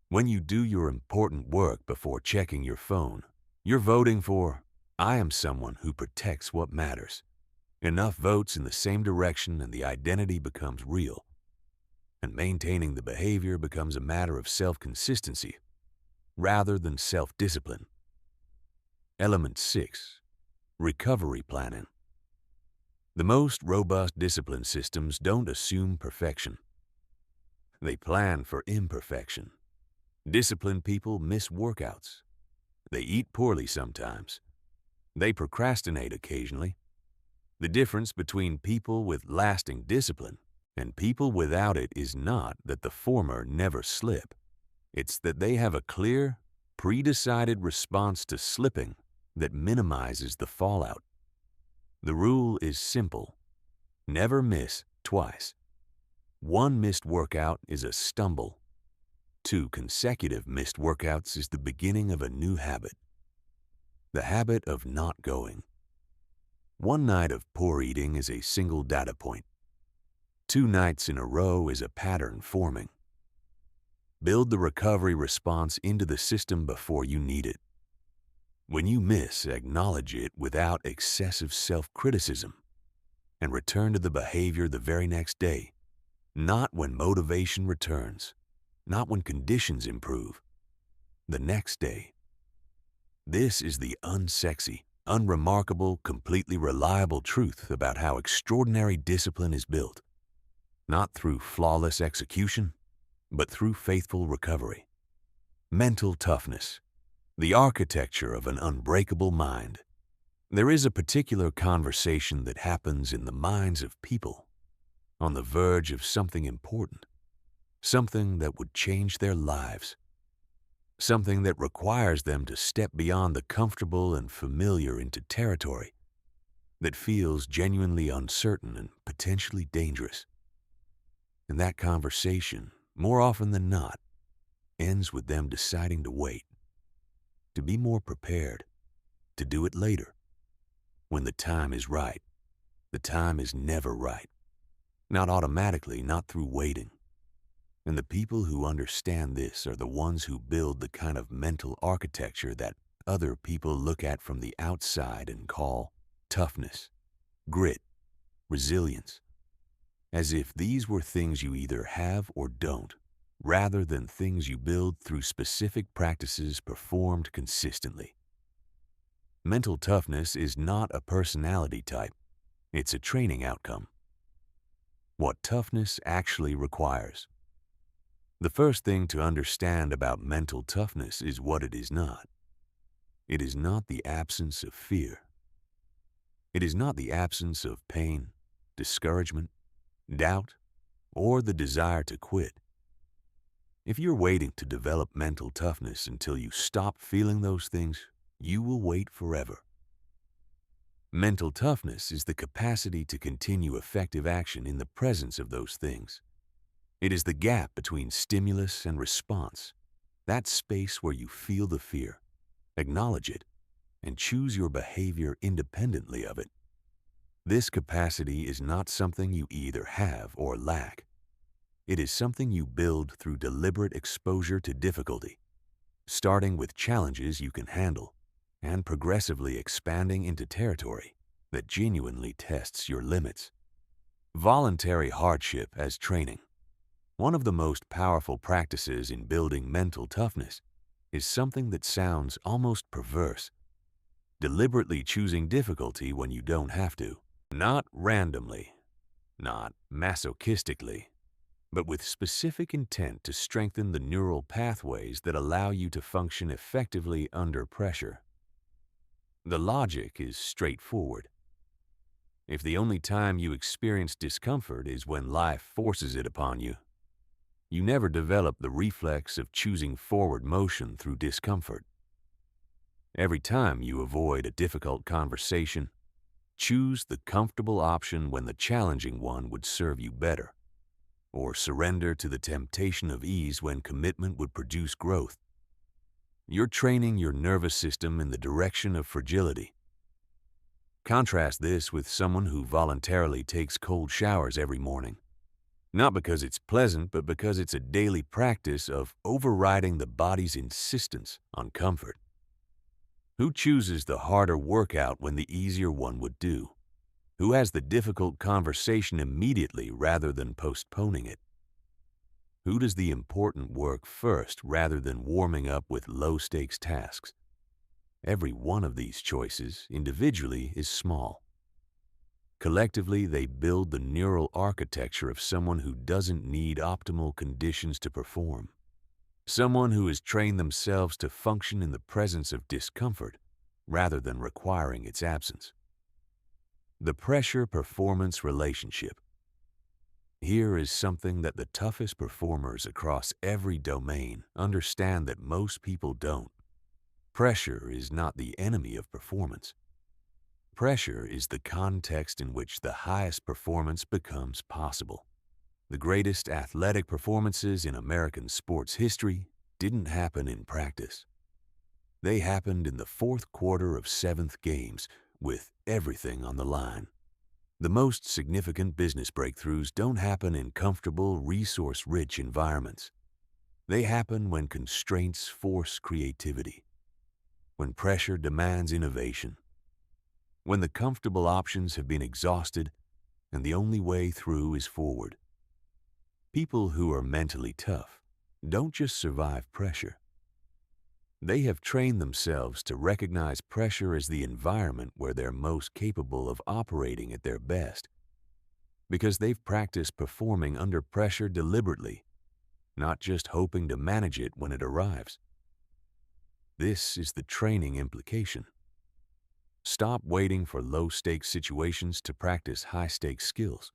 When you do your important work before checking your phone, you're voting for, I am someone who protects what matters. Enough votes in the same direction and the identity becomes real. And maintaining the behavior becomes a matter of self-consistency rather than self-discipline. Element 6. Recovery planning. The most robust discipline systems don't assume perfection. They plan for imperfection. Disciplined people miss workouts. They eat poorly sometimes. They procrastinate occasionally. The difference between people with lasting discipline and people without it is not that the former never slip. It's that they have a clear, pre-decided response to slipping that minimizes the fallout. The rule is simple. Never miss twice. 1 missed workout is a stumble. 2 consecutive missed workouts is the beginning of a new habit. The habit of not going. 1 night of poor eating is a single data point. 2 nights in a row is a pattern forming. Build the recovery response into the system before you need it. When you miss, acknowledge it without excessive self-criticism and return to the behavior the very next day, not when motivation returns, not when conditions improve, the next day. This is the unsexy, unremarkable, completely reliable truth about how extraordinary discipline is built, not through flawless execution, but through faithful recovery. Mental toughness. The architecture of an unbreakable mind. There is a particular conversation that happens in the minds of people on the verge of something important, something that would change their lives. something that requires them to step beyond the comfortable and familiar into territory that feels genuinely uncertain and potentially dangerous. And that conversation, more often than not, ends with them deciding to wait, to be more prepared, to do it later, when the time is right. The time is never right. Not automatically, not through waiting. And the people who understand this are the ones who build the kind of mental architecture that other people look at from the outside and call toughness, grit, resilience, as if these were things you either have or don't, rather than things you build through specific practices performed consistently. Mental toughness is not a personality type, it's a training outcome. What toughness actually requires. The first thing to understand about mental toughness is what it is not. It is not the absence of fear. It is not the absence of pain, discouragement, doubt, or the desire to quit. If you're waiting to develop mental toughness until you stop feeling those things, you will wait forever. Mental toughness is the capacity to continue effective action in the presence of those things. It is the gap between stimulus and response, that space where you feel the fear, acknowledge it, and choose your behavior independently of it. This capacity is not something you either have or lack. It is something you build through deliberate exposure to difficulty, starting with challenges you can handle and progressively expanding into territory that genuinely tests your limits. Voluntary hardship as training. One of the most powerful practices in building mental toughness is something that sounds almost perverse. Deliberately choosing difficulty when you don't have to. Not randomly, not masochistically, but with specific intent to strengthen the neural pathways that allow you to function effectively under pressure. The logic is straightforward. If the only time you experience discomfort is when life forces it upon you, you never develop the reflex of choosing forward motion through discomfort. Every time you avoid a difficult conversation, choose the comfortable option when the challenging one would serve you better, or surrender to the temptation of ease when commitment would produce growth. You're training your nervous system in the direction of fragility. Contrast this with someone who voluntarily takes cold showers every morning. Not because it's pleasant, but because it's a daily practice of overriding the body's insistence on comfort. Who chooses the harder workout when the easier one would do? Who has the difficult conversation immediately rather than postponing it? Who does the important work first rather than warming up with low-stakes tasks? Every one of these choices, individually, is small. Collectively, they build the neural architecture of someone who doesn't need optimal conditions to perform. Someone who has trained themselves to function in the presence of discomfort rather than requiring its absence. The pressure-performance relationship. Here is something that the toughest performers across every domain understand that most people don't. Pressure is not the enemy of performance. Pressure is the context in which the highest performance becomes possible. The greatest athletic performances in American sports history didn't happen in practice. They happened in the fourth quarter of seventh games with everything on the line. The most significant business breakthroughs don't happen in comfortable, resource-rich environments. They happen when constraints force creativity, when pressure demands innovation, when the comfortable options have been exhausted and the only way through is forward. People who are mentally tough don't just survive pressure. They have trained themselves to recognize pressure as the environment where they're most capable of operating at their best, because they've practiced performing under pressure deliberately, not just hoping to manage it when it arrives. This is the training implication. Stop waiting for low-stakes situations to practice high-stakes skills.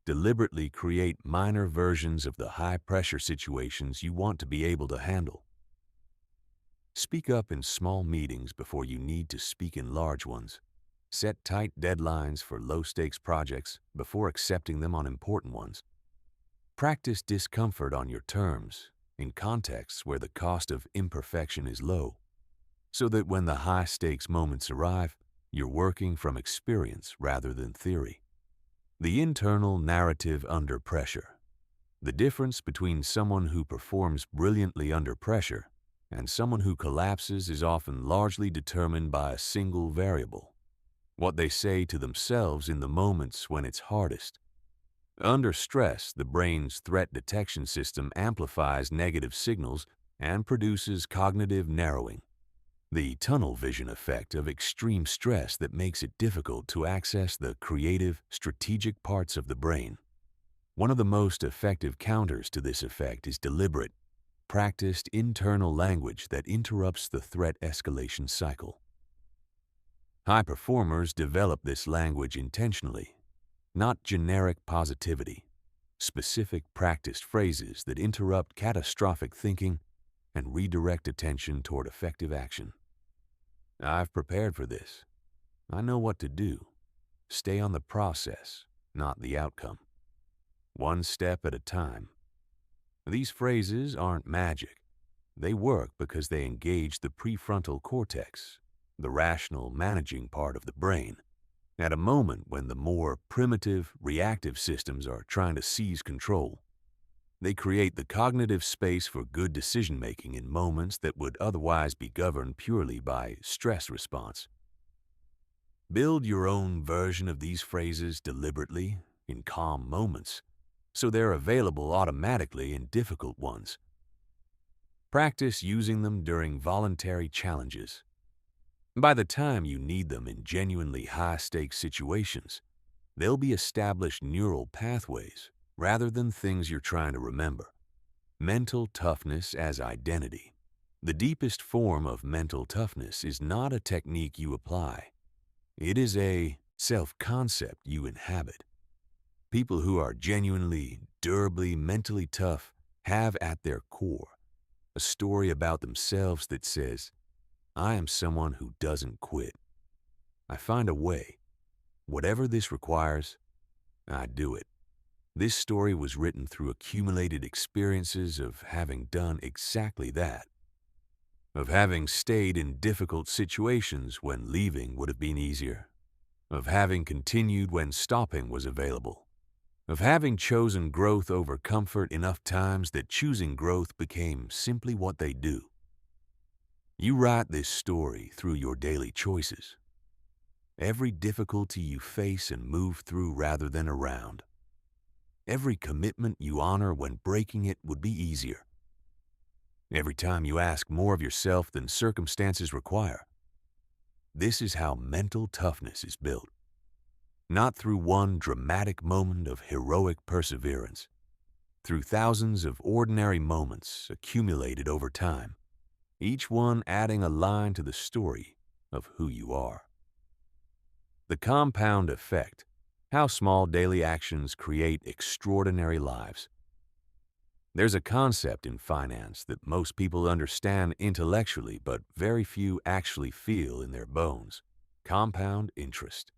Deliberately create minor versions of the high-pressure situations you want to be able to handle. Speak up in small meetings before you need to speak in large ones. Set tight deadlines for low-stakes projects before accepting them on important ones. Practice discomfort on your terms, in contexts where the cost of imperfection is low, so that when the high-stakes moments arrive, you're working from experience rather than theory. The internal narrative under pressure. The difference between someone who performs brilliantly under pressure and someone who collapses is often largely determined by a single variable: what they say to themselves in the moments when it's hardest. Under stress, the brain's threat detection system amplifies negative signals and produces cognitive narrowing, the tunnel vision effect of extreme stress that makes it difficult to access the creative, strategic parts of the brain. One of the most effective counters to this effect is deliberate, practiced internal language that interrupts the threat escalation cycle. High performers develop this language intentionally, not generic positivity, specific practiced phrases that interrupt catastrophic thinking and redirect attention toward effective action. I've prepared for this. I know what to do. Stay on the process, not the outcome. One step at a time. These phrases aren't magic. They work because they engage the prefrontal cortex, the rational managing part of the brain, at a moment when the more primitive, reactive systems are trying to seize control. They create the cognitive space for good decision-making in moments that would otherwise be governed purely by stress response. Build your own version of these phrases deliberately, in calm moments, so they're available automatically in difficult ones. Practice using them during voluntary challenges. By the time you need them in genuinely high-stakes situations, they'll be established neural pathways rather than things you're trying to remember. Mental toughness as identity. The deepest form of mental toughness is not a technique you apply. It is a self-concept you inhabit. People who are genuinely, durably mentally tough have at their core a story about themselves that says, "I am someone who doesn't quit. I find a way. Whatever this requires, I do it." This story was written through accumulated experiences of having done exactly that, of having stayed in difficult situations when leaving would have been easier, of having continued when stopping was available, of having chosen growth over comfort enough times that choosing growth became simply what they do. You write this story through your daily choices. Every difficulty you face and move through rather than around. Every commitment you honor when breaking it would be easier. Every time you ask more of yourself than circumstances require. This is how mental toughness is built. Not through one dramatic moment of heroic perseverance, through thousands of ordinary moments accumulated over time, each one adding a line to the story of who you are. The compound effect. How small daily actions create extraordinary lives. There's a concept in finance that most people understand intellectually, but very few actually feel in their bones: compound interest.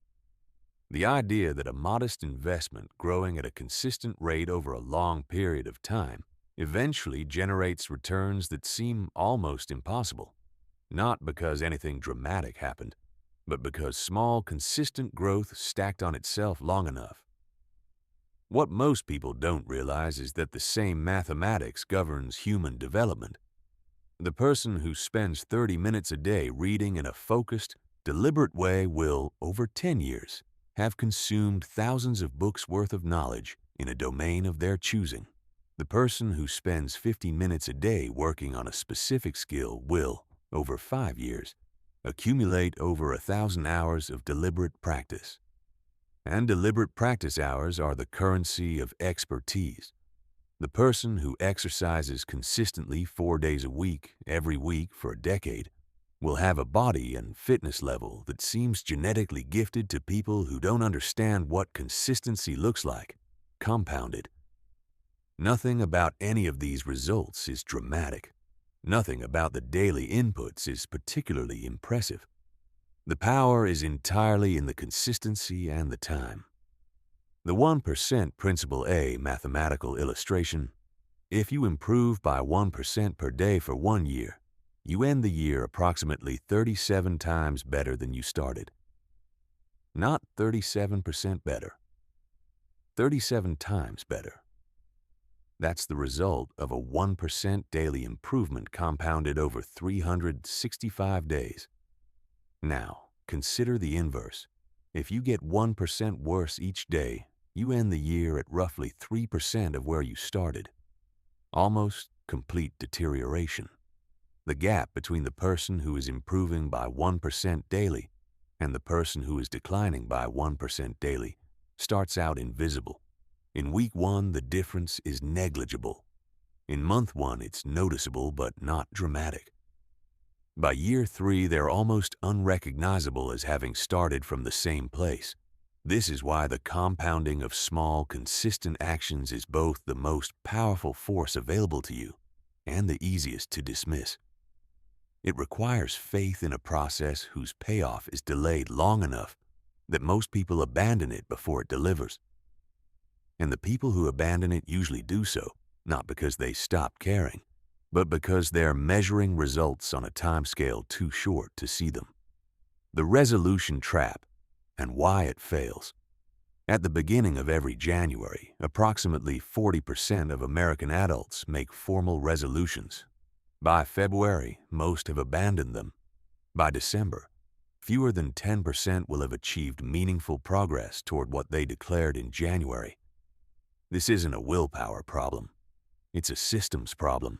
The idea that a modest investment growing at a consistent rate over a long period of time eventually generates returns that seem almost impossible, not because anything dramatic happened, but because small, consistent growth stacked on itself long enough. What most people don't realize is that the same mathematics governs human development. The person who spends 30 minutes a day reading in a focused, deliberate way will, over 10 years, have consumed thousands of books worth of knowledge in a domain of their choosing. The person who spends 15 minutes a day working on a specific skill will, over 5 years, accumulate over 1,000 hours of deliberate practice. And deliberate practice hours are the currency of expertise. The person who exercises consistently 4 days a week, every week for a decade, will have a body and fitness level that seems genetically gifted to people who don't understand what consistency looks like, compounded. Nothing about any of these results is dramatic. Nothing about the daily inputs is particularly impressive. The power is entirely in the consistency and the time. The 1% Principle A mathematical illustration: if you improve by 1% per day for 1 year, you end the year approximately 37 times better than you started. Not 37% better, 37 times better. That's the result of a 1% daily improvement compounded over 365 days. Now, consider the inverse. If you get 1% worse each day, you end the year at roughly 3% of where you started. Almost complete deterioration. The gap between the person who is improving by 1% daily and the person who is declining by 1% daily starts out invisible. In week 1, the difference is negligible. In month 1, it's noticeable but not dramatic. By year 3, they're almost unrecognizable as having started from the same place. This is why the compounding of small, consistent actions is both the most powerful force available to you and the easiest to dismiss. It requires faith in a process whose payoff is delayed long enough that most people abandon it before it delivers. And the people who abandon it usually do so, not because they stop caring, but because they're measuring results on a timescale too short to see them. The resolution trap and why it fails. At the beginning of every January, approximately 40% of American adults make formal resolutions. By February, most have abandoned them. By December, fewer than 10% will have achieved meaningful progress toward what they declared in January. This isn't a willpower problem. It's a systems problem.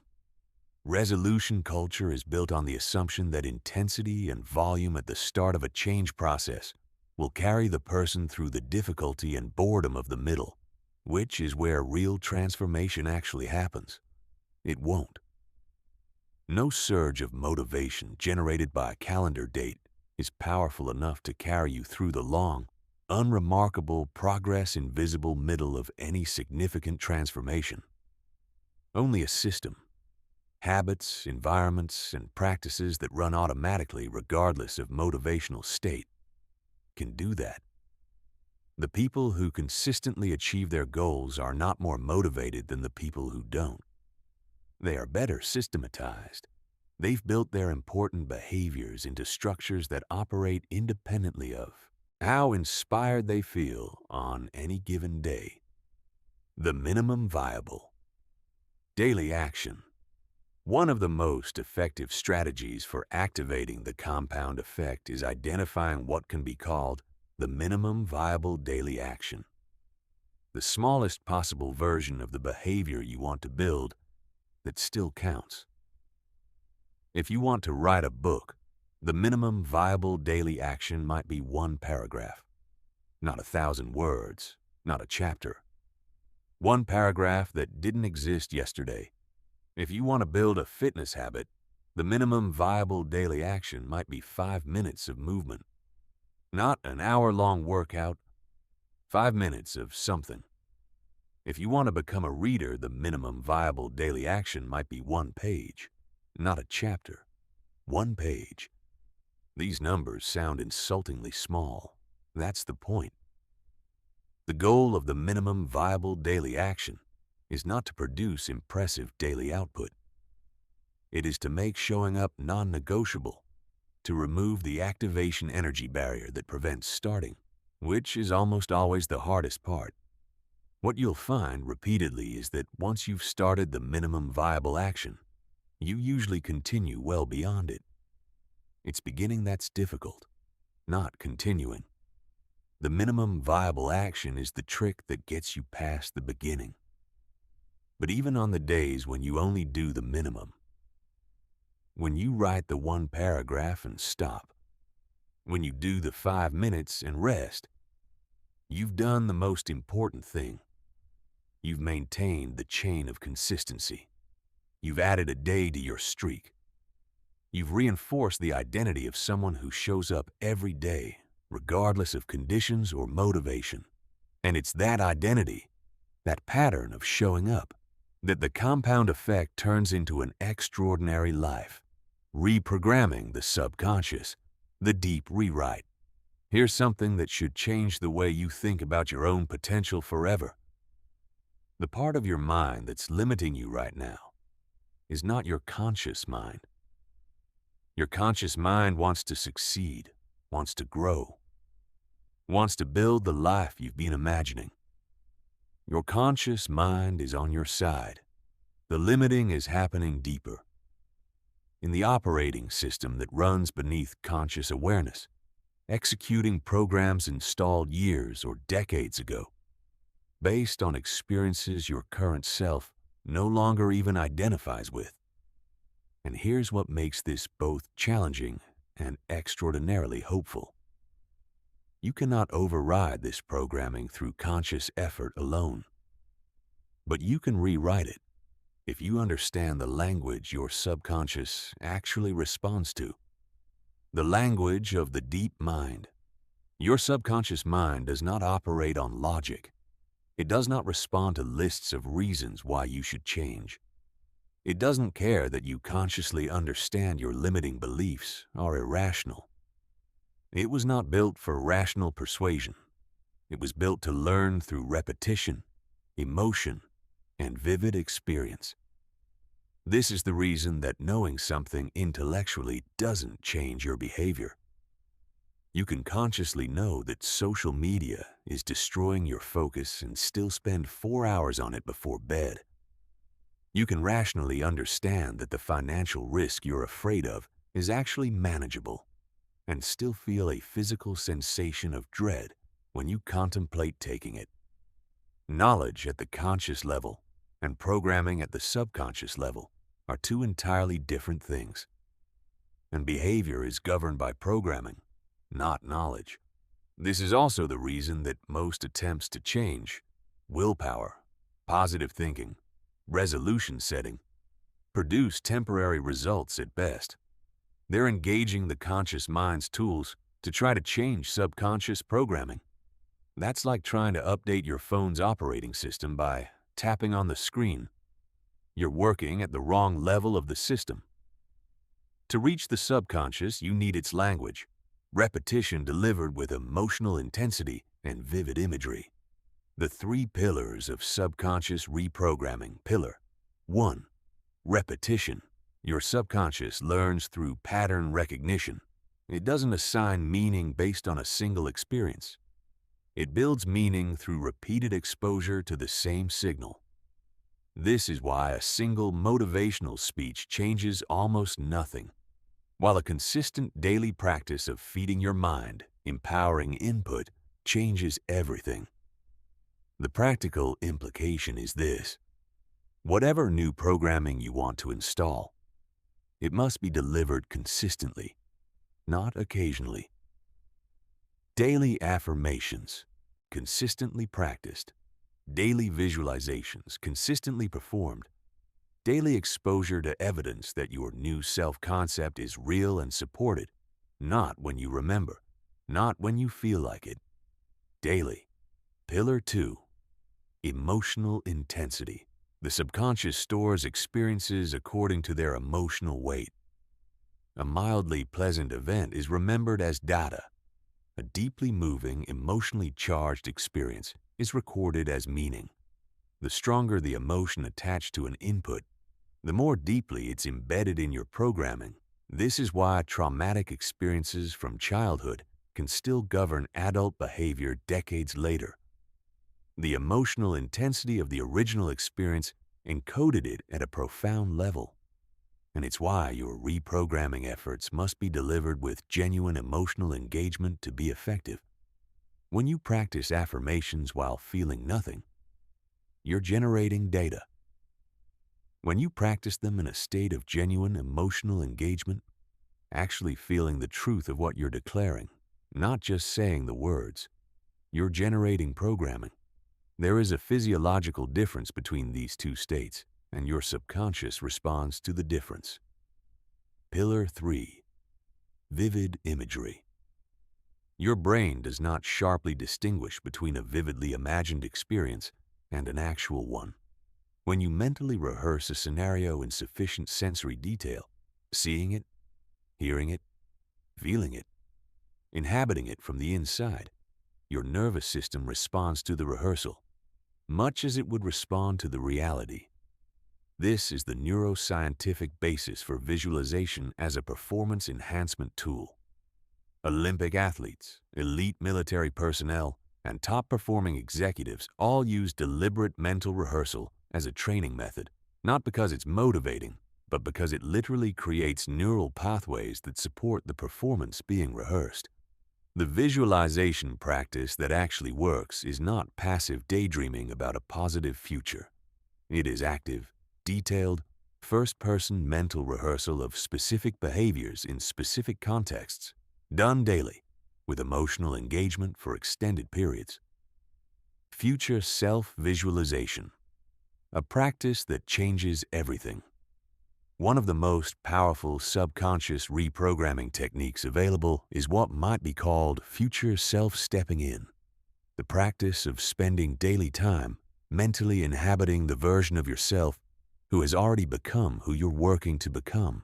Resolution culture is built on the assumption that intensity and volume at the start of a change process will carry the person through the difficulty and boredom of the middle, which is where real transformation actually happens. It won't. No surge of motivation generated by a calendar date is powerful enough to carry you through the long, unremarkable, progress-invisible middle of any significant transformation. Only a system, habits, environments, and practices that run automatically regardless of motivational state, can do that. The people who consistently achieve their goals are not more motivated than the people who don't. They are better systematized. They've built their important behaviors into structures that operate independently of how inspired they feel on any given day. The minimum viable daily action. One of the most effective strategies for activating the compound effect is identifying what can be called the minimum viable daily action. The smallest possible version of the behavior you want to build that still counts. If you want to write a book, the minimum viable daily action might be 1 paragraph. Not 1,000 words, not a chapter. 1 paragraph that didn't exist yesterday. If you want to build a fitness habit, the minimum viable daily action might be 5 minutes of movement. Not an hour-long workout, 5 minutes of something. If you want to become a reader, the minimum viable daily action might be 1 page, not a chapter. 1 page. These numbers sound insultingly small. That's the point. The goal of the minimum viable daily action is not to produce impressive daily output. It is to make showing up non-negotiable, to remove the activation energy barrier that prevents starting, which is almost always the hardest part. What you'll find repeatedly is that once you've started the minimum viable action, you usually continue well beyond it. It's beginning that's difficult, not continuing. The minimum viable action is the trick that gets you past the beginning. But even on the days when you only do the minimum, when you write the 1 paragraph and stop, when you do the 5 minutes and rest, you've done the most important thing. You've maintained the chain of consistency. You've added a day to your streak. You've reinforced the identity of someone who shows up every day, regardless of conditions or motivation. And it's that identity, that pattern of showing up, that the compound effect turns into an extraordinary life, reprogramming the subconscious, the deep rewrite. Here's something that should change the way you think about your own potential forever. The part of your mind that's limiting you right now is not your conscious mind. Your conscious mind wants to succeed, wants to grow, wants to build the life you've been imagining. Your conscious mind is on your side. The limiting is happening deeper, in the operating system that runs beneath conscious awareness, executing programs installed years or decades ago, based on experiences your current self no longer even identifies with. And here's what makes this both challenging and extraordinarily hopeful. You cannot override this programming through conscious effort alone, but you can rewrite it if you understand the language your subconscious actually responds to, the language of the deep mind. Your subconscious mind does not operate on logic. It does not respond to lists of reasons why you should change. It doesn't care that you consciously understand your limiting beliefs are irrational. It was not built for rational persuasion. It was built to learn through repetition, emotion, and vivid experience. This is the reason that knowing something intellectually doesn't change your behavior. You can consciously know that social media is destroying your focus and still spend 4 hours on it before bed. You can rationally understand that the financial risk you're afraid of is actually manageable and still feel a physical sensation of dread when you contemplate taking it. Knowledge at the conscious level and programming at the subconscious level are two entirely different things. And behavior is governed by programming, not knowledge. This is also the reason that most attempts to change, willpower, positive thinking, resolution setting, produce temporary results at best. They're engaging the conscious mind's tools to try to change subconscious programming. That's like trying to update your phone's operating system by tapping on the screen. You're working at the wrong level of the system. To reach the subconscious, you need its language, repetition delivered with emotional intensity and vivid imagery. The 3 pillars of subconscious reprogramming. Pillar 1. Repetition. Your subconscious learns through pattern recognition. It doesn't assign meaning based on a single experience. It builds meaning through repeated exposure to the same signal. This is why a single motivational speech changes almost nothing, while a consistent daily practice of feeding your mind empowering input changes everything. The practical implication is this: whatever new programming you want to install, it must be delivered consistently, not occasionally. Daily affirmations, consistently practiced. Daily visualizations, consistently performed. Daily exposure to evidence that your new self-concept is real and supported, not when you remember, not when you feel like it. Daily. Pillar 2. Emotional intensity. The subconscious stores experiences according to their emotional weight. A mildly pleasant event is remembered as data. A deeply moving, emotionally charged experience is recorded as meaning. The stronger the emotion attached to an input, the more deeply it's embedded in your programming. This is why traumatic experiences from childhood can still govern adult behavior decades later. The emotional intensity of the original experience encoded it at a profound level. And it's why your reprogramming efforts must be delivered with genuine emotional engagement to be effective. When you practice affirmations while feeling nothing, you're generating data. When you practice them in a state of genuine emotional engagement, actually feeling the truth of what you're declaring, not just saying the words, you're generating programming. There is a physiological difference between these two states, and your subconscious responds to the difference. Pillar 3. Vivid imagery. Your brain does not sharply distinguish between a vividly imagined experience and an actual one. When you mentally rehearse a scenario in sufficient sensory detail, seeing it, hearing it, feeling it, inhabiting it from the inside, your nervous system responds to the rehearsal, much as it would respond to the reality. This is the neuroscientific basis for visualization as a performance enhancement tool. Olympic athletes, elite military personnel, and top-performing executives all use deliberate mental rehearsal as a training method, not because it's motivating, but because it literally creates neural pathways that support the performance being rehearsed. The visualization practice that actually works is not passive daydreaming about a positive future. It is active, detailed, first-person mental rehearsal of specific behaviors in specific contexts, done daily, with emotional engagement for extended periods. Future self-visualization, a practice that changes everything. One of the most powerful subconscious reprogramming techniques available is what might be called future self-stepping in, the practice of spending daily time mentally inhabiting the version of yourself who has already become who you're working to become,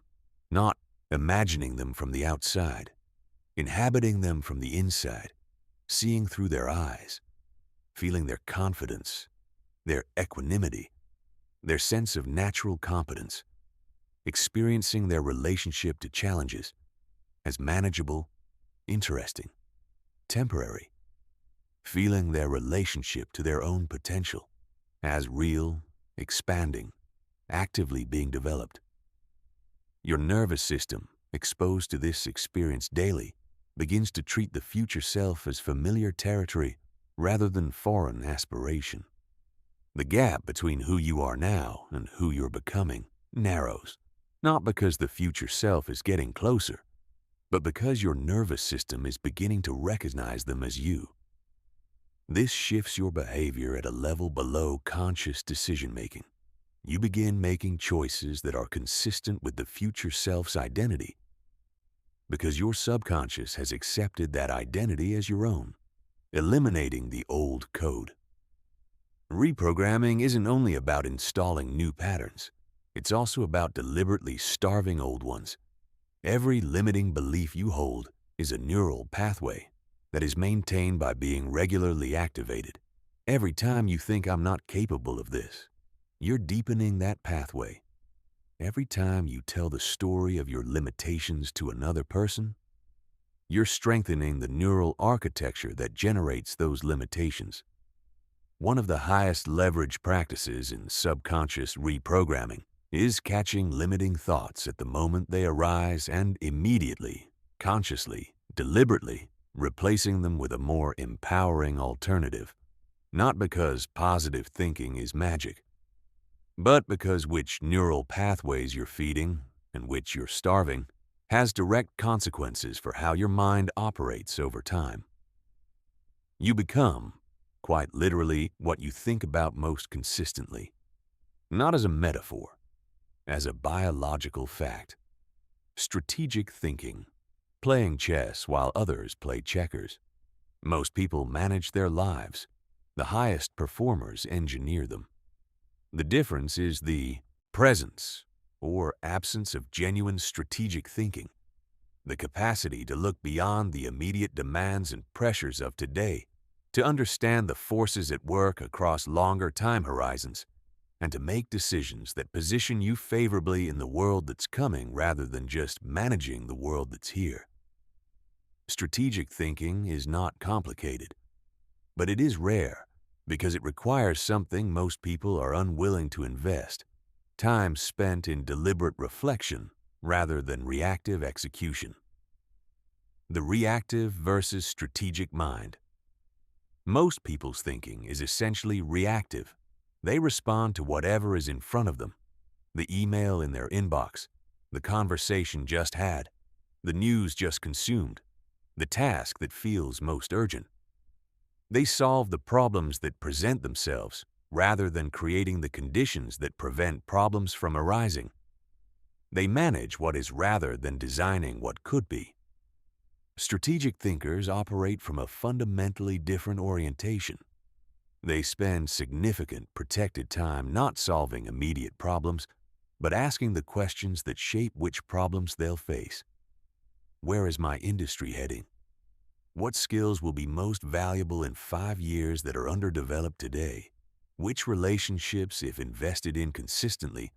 not imagining them from the outside, inhabiting them from the inside, seeing through their eyes, feeling their confidence, their equanimity, their sense of natural competence, experiencing their relationship to challenges as manageable, interesting, temporary, feeling their relationship to their own potential as real, expanding, actively being developed. Your nervous system, exposed to this experience daily, begins to treat the future self as familiar territory rather than foreign aspiration. The gap between who you are now and who you're becoming narrows, not because the future self is getting closer, but because your nervous system is beginning to recognize them as you. This shifts your behavior at a level below conscious decision-making. You begin making choices that are consistent with the future self's identity because your subconscious has accepted that identity as your own, eliminating the old code. Reprogramming isn't only about installing new patterns. It's also about deliberately starving old ones. Every limiting belief you hold is a neural pathway that is maintained by being regularly activated. Every time you think I'm not capable of this, you're deepening that pathway. Every time you tell the story of your limitations to another person, you're strengthening the neural architecture that generates those limitations. One of the highest leverage practices in subconscious reprogramming is catching limiting thoughts at the moment they arise and immediately, consciously, deliberately, replacing them with a more empowering alternative. Not because positive thinking is magic, but because which neural pathways you're feeding and which you're starving has direct consequences for how your mind operates over time. You become, quite literally, what you think about most consistently, not as a metaphor, as a biological fact. Strategic thinking, playing chess while others play checkers. Most people manage their lives. The highest performers engineer them. The difference is the presence or absence of genuine strategic thinking, the capacity to look beyond the immediate demands and pressures of today, to understand the forces at work across longer time horizons, and to make decisions that position you favorably in the world that's coming rather than just managing the world that's here. Strategic thinking is not complicated, but it is rare because it requires something most people are unwilling to invest, time spent in deliberate reflection rather than reactive execution. The reactive versus strategic mind. Most people's thinking is essentially reactive. They respond to whatever is in front of them, the email in their inbox, the conversation just had, the news just consumed, the task that feels most urgent. They solve the problems that present themselves rather than creating the conditions that prevent problems from arising. They manage what is rather than designing what could be. Strategic thinkers operate from a fundamentally different orientation. They spend significant protected time not solving immediate problems, but asking the questions that shape which problems they'll face. Where is my industry heading? What skills will be most valuable in 5 years that are underdeveloped today? Which relationships, if invested in consistently,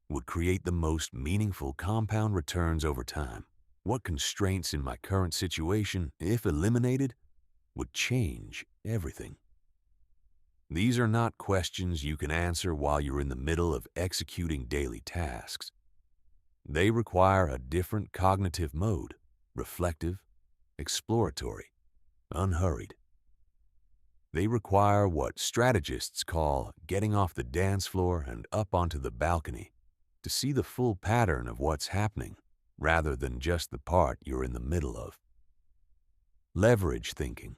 would create the most meaningful compound returns over time? What constraints in my current situation, if eliminated, would change everything? These are not questions you can answer while you're in the middle of executing daily tasks. They require a different cognitive mode, reflective, exploratory, unhurried. They require what strategists call getting off the dance floor and up onto the balcony to see the full pattern of what's happening rather than just the part you're in the middle of. Leverage thinking.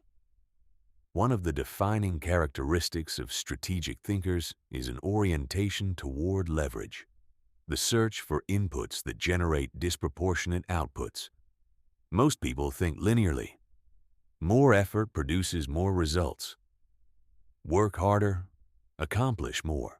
One of the defining characteristics of strategic thinkers is an orientation toward leverage, the search for inputs that generate disproportionate outputs. Most people think linearly. More effort produces more results. Work harder, accomplish more.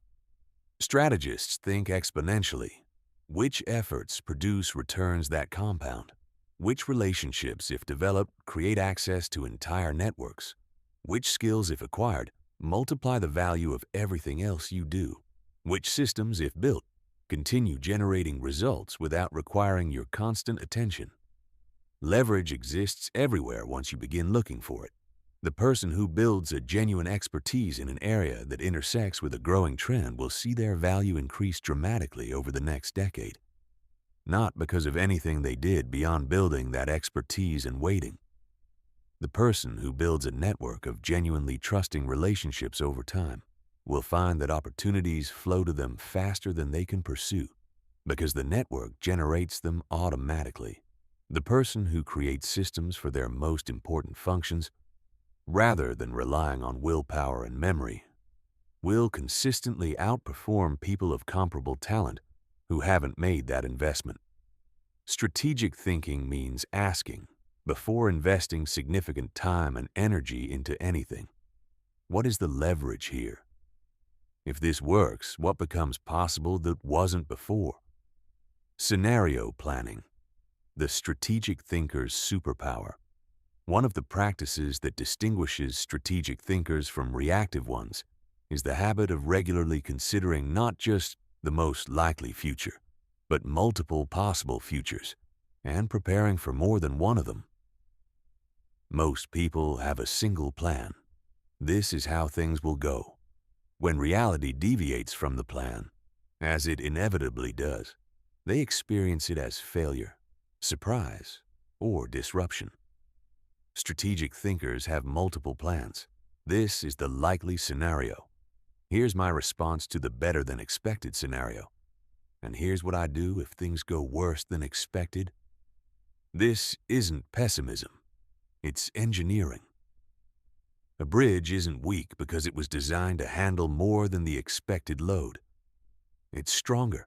Strategists think exponentially. Which efforts produce returns that compound? Which relationships, if developed, create access to entire networks? Which skills, if acquired, multiply the value of everything else you do? Which systems, if built, continue generating results without requiring your constant attention? Leverage exists everywhere once you begin looking for it. The person who builds a genuine expertise in an area that intersects with a growing trend will see their value increase dramatically over the next decade. Not because of anything they did beyond building that expertise and waiting. The person who builds a network of genuinely trusting relationships over time will find that opportunities flow to them faster than they can pursue because the network generates them automatically. The person who creates systems for their most important functions, rather than relying on willpower and memory, will consistently outperform people of comparable talent who haven't made that investment. Strategic thinking means asking, before investing significant time and energy into anything, what is the leverage here? If this works, what becomes possible that wasn't before? Scenario planning, the strategic thinker's superpower. One of the practices that distinguishes strategic thinkers from reactive ones is the habit of regularly considering not just the most likely future, but multiple possible futures, and preparing for more than one of them. Most people have a single plan. This is how things will go. When reality deviates from the plan, as it inevitably does, they experience it as failure, surprise, or disruption. Strategic thinkers have multiple plans. This is the likely scenario. Here's my response to the better than expected scenario. And here's what I do if things go worse than expected. This isn't pessimism. It's engineering. A bridge isn't weak because it was designed to handle more than the expected load. It's stronger.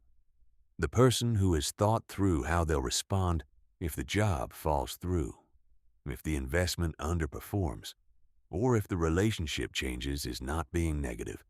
The person who has thought through how they'll respond if the job falls through, if the investment underperforms, or if the relationship changes is not being negative.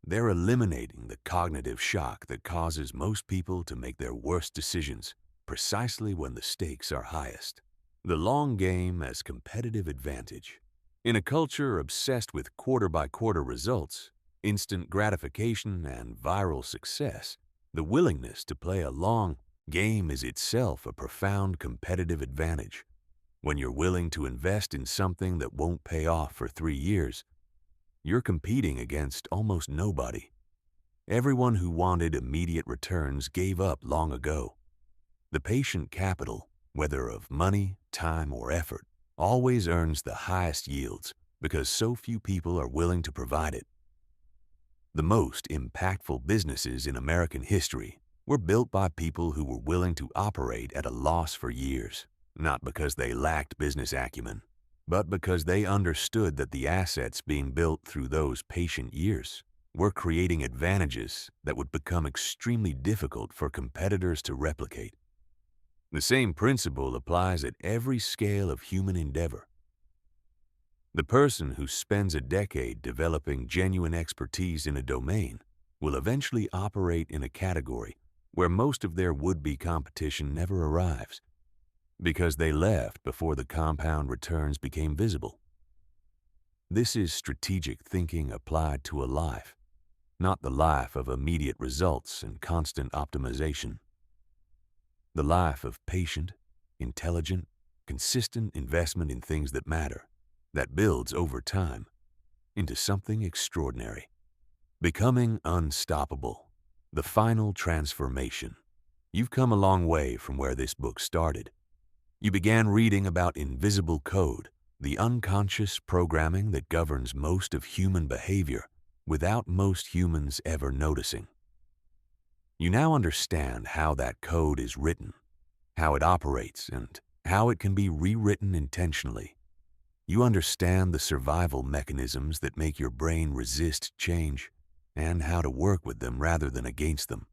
They're eliminating the cognitive shock that causes most people to make their worst decisions precisely when the stakes are highest. The long game as competitive advantage. In a culture obsessed with quarter-by-quarter results, instant gratification, and viral success, the willingness to play a long game is itself a profound competitive advantage. When you're willing to invest in something that won't pay off for 3 years, you're competing against almost nobody. Everyone who wanted immediate returns gave up long ago. The patient capital, whether of money, time, or effort, always earns the highest yields because so few people are willing to provide it. The most impactful businesses in American history were built by people who were willing to operate at a loss for years, not because they lacked business acumen, but because they understood that the assets being built through those patient years were creating advantages that would become extremely difficult for competitors to replicate. The same principle applies at every scale of human endeavor. The person who spends a decade developing genuine expertise in a domain will eventually operate in a category where most of their would-be competition never arrives, because they left before the compound returns became visible. This is strategic thinking applied to a life, not the life of immediate results and constant optimization. The life of patient, intelligent, consistent investment in things that matter, that builds over time into something extraordinary. Becoming unstoppable, the final transformation. You've come a long way from where this book started. You began reading about invisible code, the unconscious programming that governs most of human behavior without most humans ever noticing. You now understand how that code is written, how it operates, and how it can be rewritten intentionally. You understand the survival mechanisms that make your brain resist change and how to work with them rather than against them.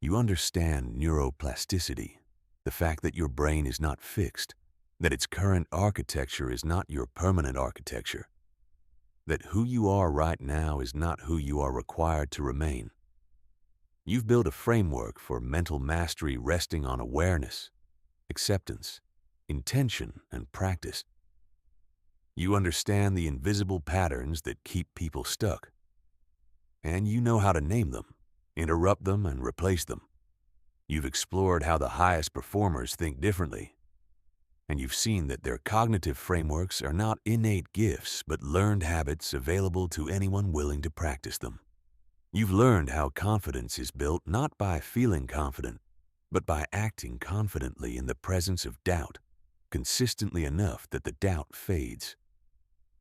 You understand neuroplasticity, the fact that your brain is not fixed, that its current architecture is not your permanent architecture, that who you are right now is not who you are required to remain. You've built a framework for mental mastery resting on awareness, acceptance, intention, and practice. You understand the invisible patterns that keep people stuck, and you know how to name them, interrupt them, and replace them. You've explored how the highest performers think differently, and you've seen that their cognitive frameworks are not innate gifts but learned habits available to anyone willing to practice them. You've learned how confidence is built not by feeling confident, but by acting confidently in the presence of doubt, consistently enough that the doubt fades.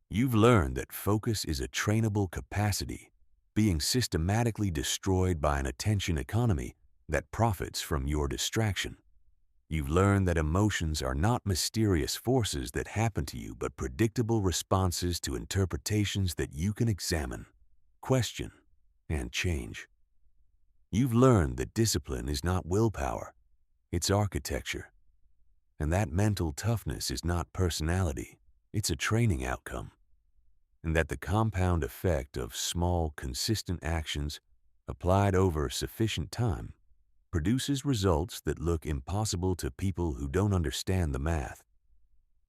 You've learned that focus is a trainable capacity, being systematically destroyed by an attention economy that profits from your distraction. You've learned that emotions are not mysterious forces that happen to you, but predictable responses to interpretations that you can examine, question, and change. You've learned that discipline is not willpower, it's architecture, and that mental toughness is not personality, it's a training outcome, and that the compound effect of small, consistent actions applied over sufficient time produces results that look impossible to people who don't understand the math.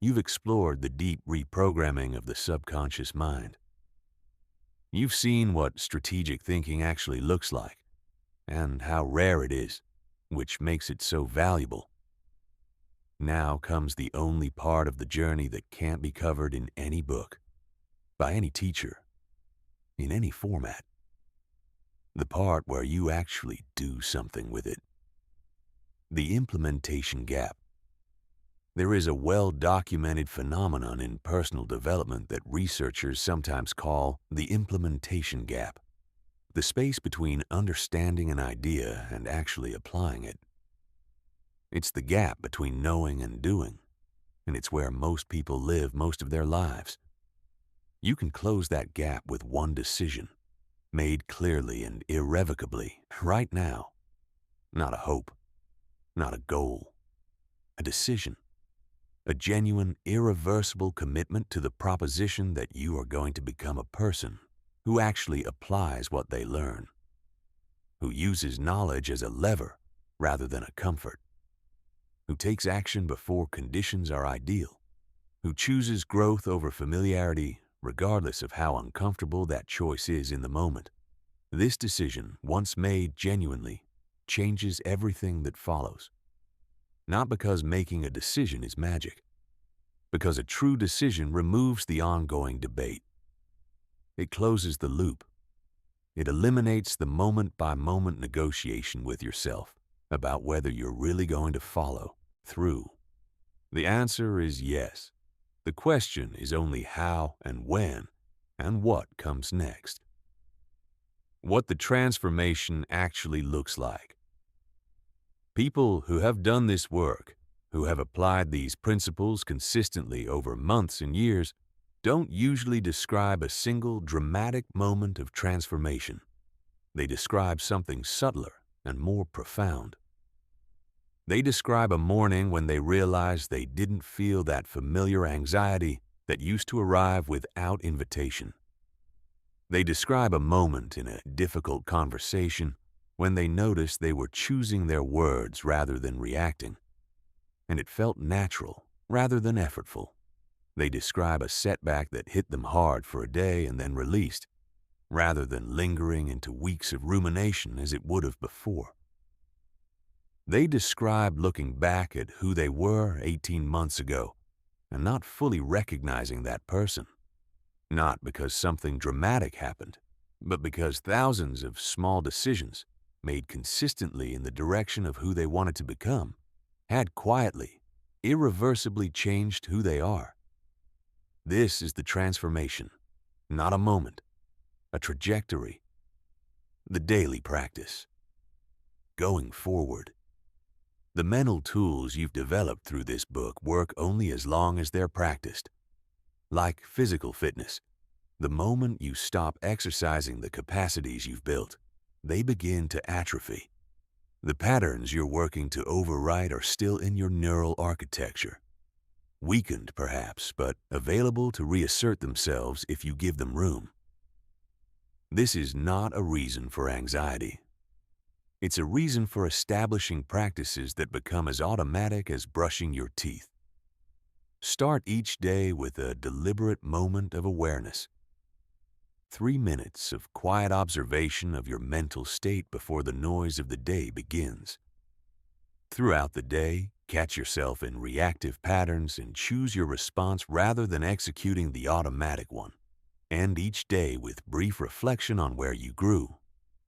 You've explored the deep reprogramming of the subconscious mind. You've seen what strategic thinking actually looks like and how rare it is, which makes it so valuable. Now comes the only part of the journey that can't be covered in any book, by any teacher, in any format. The part where you actually do something with it. The implementation gap. There is a well-documented phenomenon in personal development that researchers sometimes call the implementation gap, the space between understanding an idea and actually applying it. It's the gap between knowing and doing, and it's where most people live most of their lives. You can close that gap with one decision, made clearly and irrevocably, right now. Not a hope, not a goal, a decision. A genuine, irreversible commitment to the proposition that you are going to become a person who actually applies what they learn, who uses knowledge as a lever rather than a comfort, who takes action before conditions are ideal, who chooses growth over familiarity regardless of how uncomfortable that choice is in the moment. This decision, once made genuinely, changes everything that follows. Not because making a decision is magic, because a true decision removes the ongoing debate. It closes the loop. It eliminates the moment-by-moment negotiation with yourself about whether you're really going to follow through. The answer is yes. The question is only how and when and what comes next. What the transformation actually looks like. People who have done this work, who have applied these principles consistently over months and years, don't usually describe a single dramatic moment of transformation. They describe something subtler and more profound. They describe a morning when they realized they didn't feel that familiar anxiety that used to arrive without invitation. They describe a moment in a difficult conversation when they noticed they were choosing their words rather than reacting, and it felt natural rather than effortful. They describe a setback that hit them hard for a day and then released, rather than lingering into weeks of rumination as it would have before. They describe looking back at who they were 18 months ago and not fully recognizing that person, not because something dramatic happened, but because thousands of small decisions made consistently in the direction of who they wanted to become had quietly, irreversibly changed who they are. This is the transformation, not a moment, a trajectory, the daily practice. Going forward. The mental tools you've developed through this book work only as long as they're practiced. Like physical fitness, the moment you stop exercising the capacities you've built, they begin to atrophy. The patterns you're working to overwrite are still in your neural architecture. Weakened, perhaps, but available to reassert themselves if you give them room. This is not a reason for anxiety. It's a reason for establishing practices that become as automatic as brushing your teeth. Start each day with a deliberate moment of awareness. 3 minutes of quiet observation of your mental state before the noise of the day begins. Throughout the day, catch yourself in reactive patterns and choose your response rather than executing the automatic one. End each day with brief reflection on where you grew,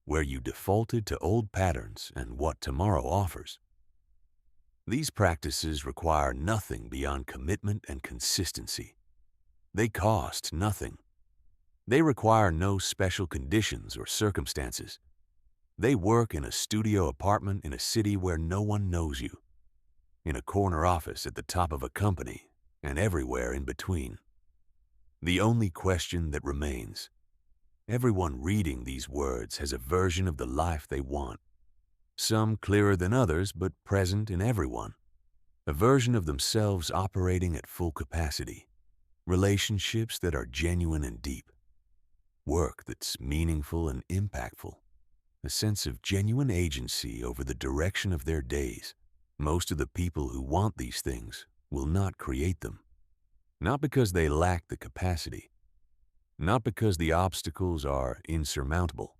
where you defaulted to old patterns, and what tomorrow offers. These practices require nothing beyond commitment and consistency. They cost nothing. They require no special conditions or circumstances. They work in a studio apartment in a city where no one knows you, in a corner office at the top of a company, and everywhere in between. The only question that remains: everyone reading these words has a version of the life they want, some clearer than others, but present in everyone. A version of themselves operating at full capacity, relationships that are genuine and deep, work that's meaningful and impactful, a sense of genuine agency over the direction of their days. Most of the people who want these things will not create them, not because they lack the capacity, not because the obstacles are insurmountable,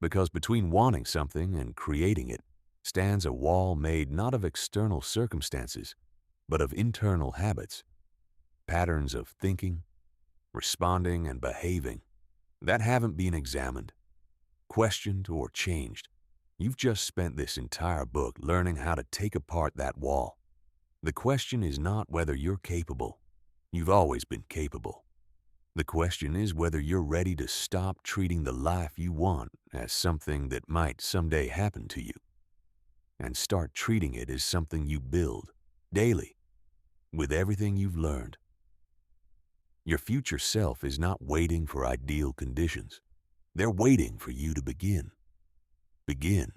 because between wanting something and creating it stands a wall made not of external circumstances, but of internal habits, patterns of thinking, responding, and behaving that haven't been examined, questioned, or changed. You've just spent this entire book learning how to take apart that wall. The question is not whether you're capable. You've always been capable. The question is whether you're ready to stop treating the life you want as something that might someday happen to you, and start treating it as something you build daily with everything you've learned. Your future self is not waiting for ideal conditions. They're waiting for you to begin. Begin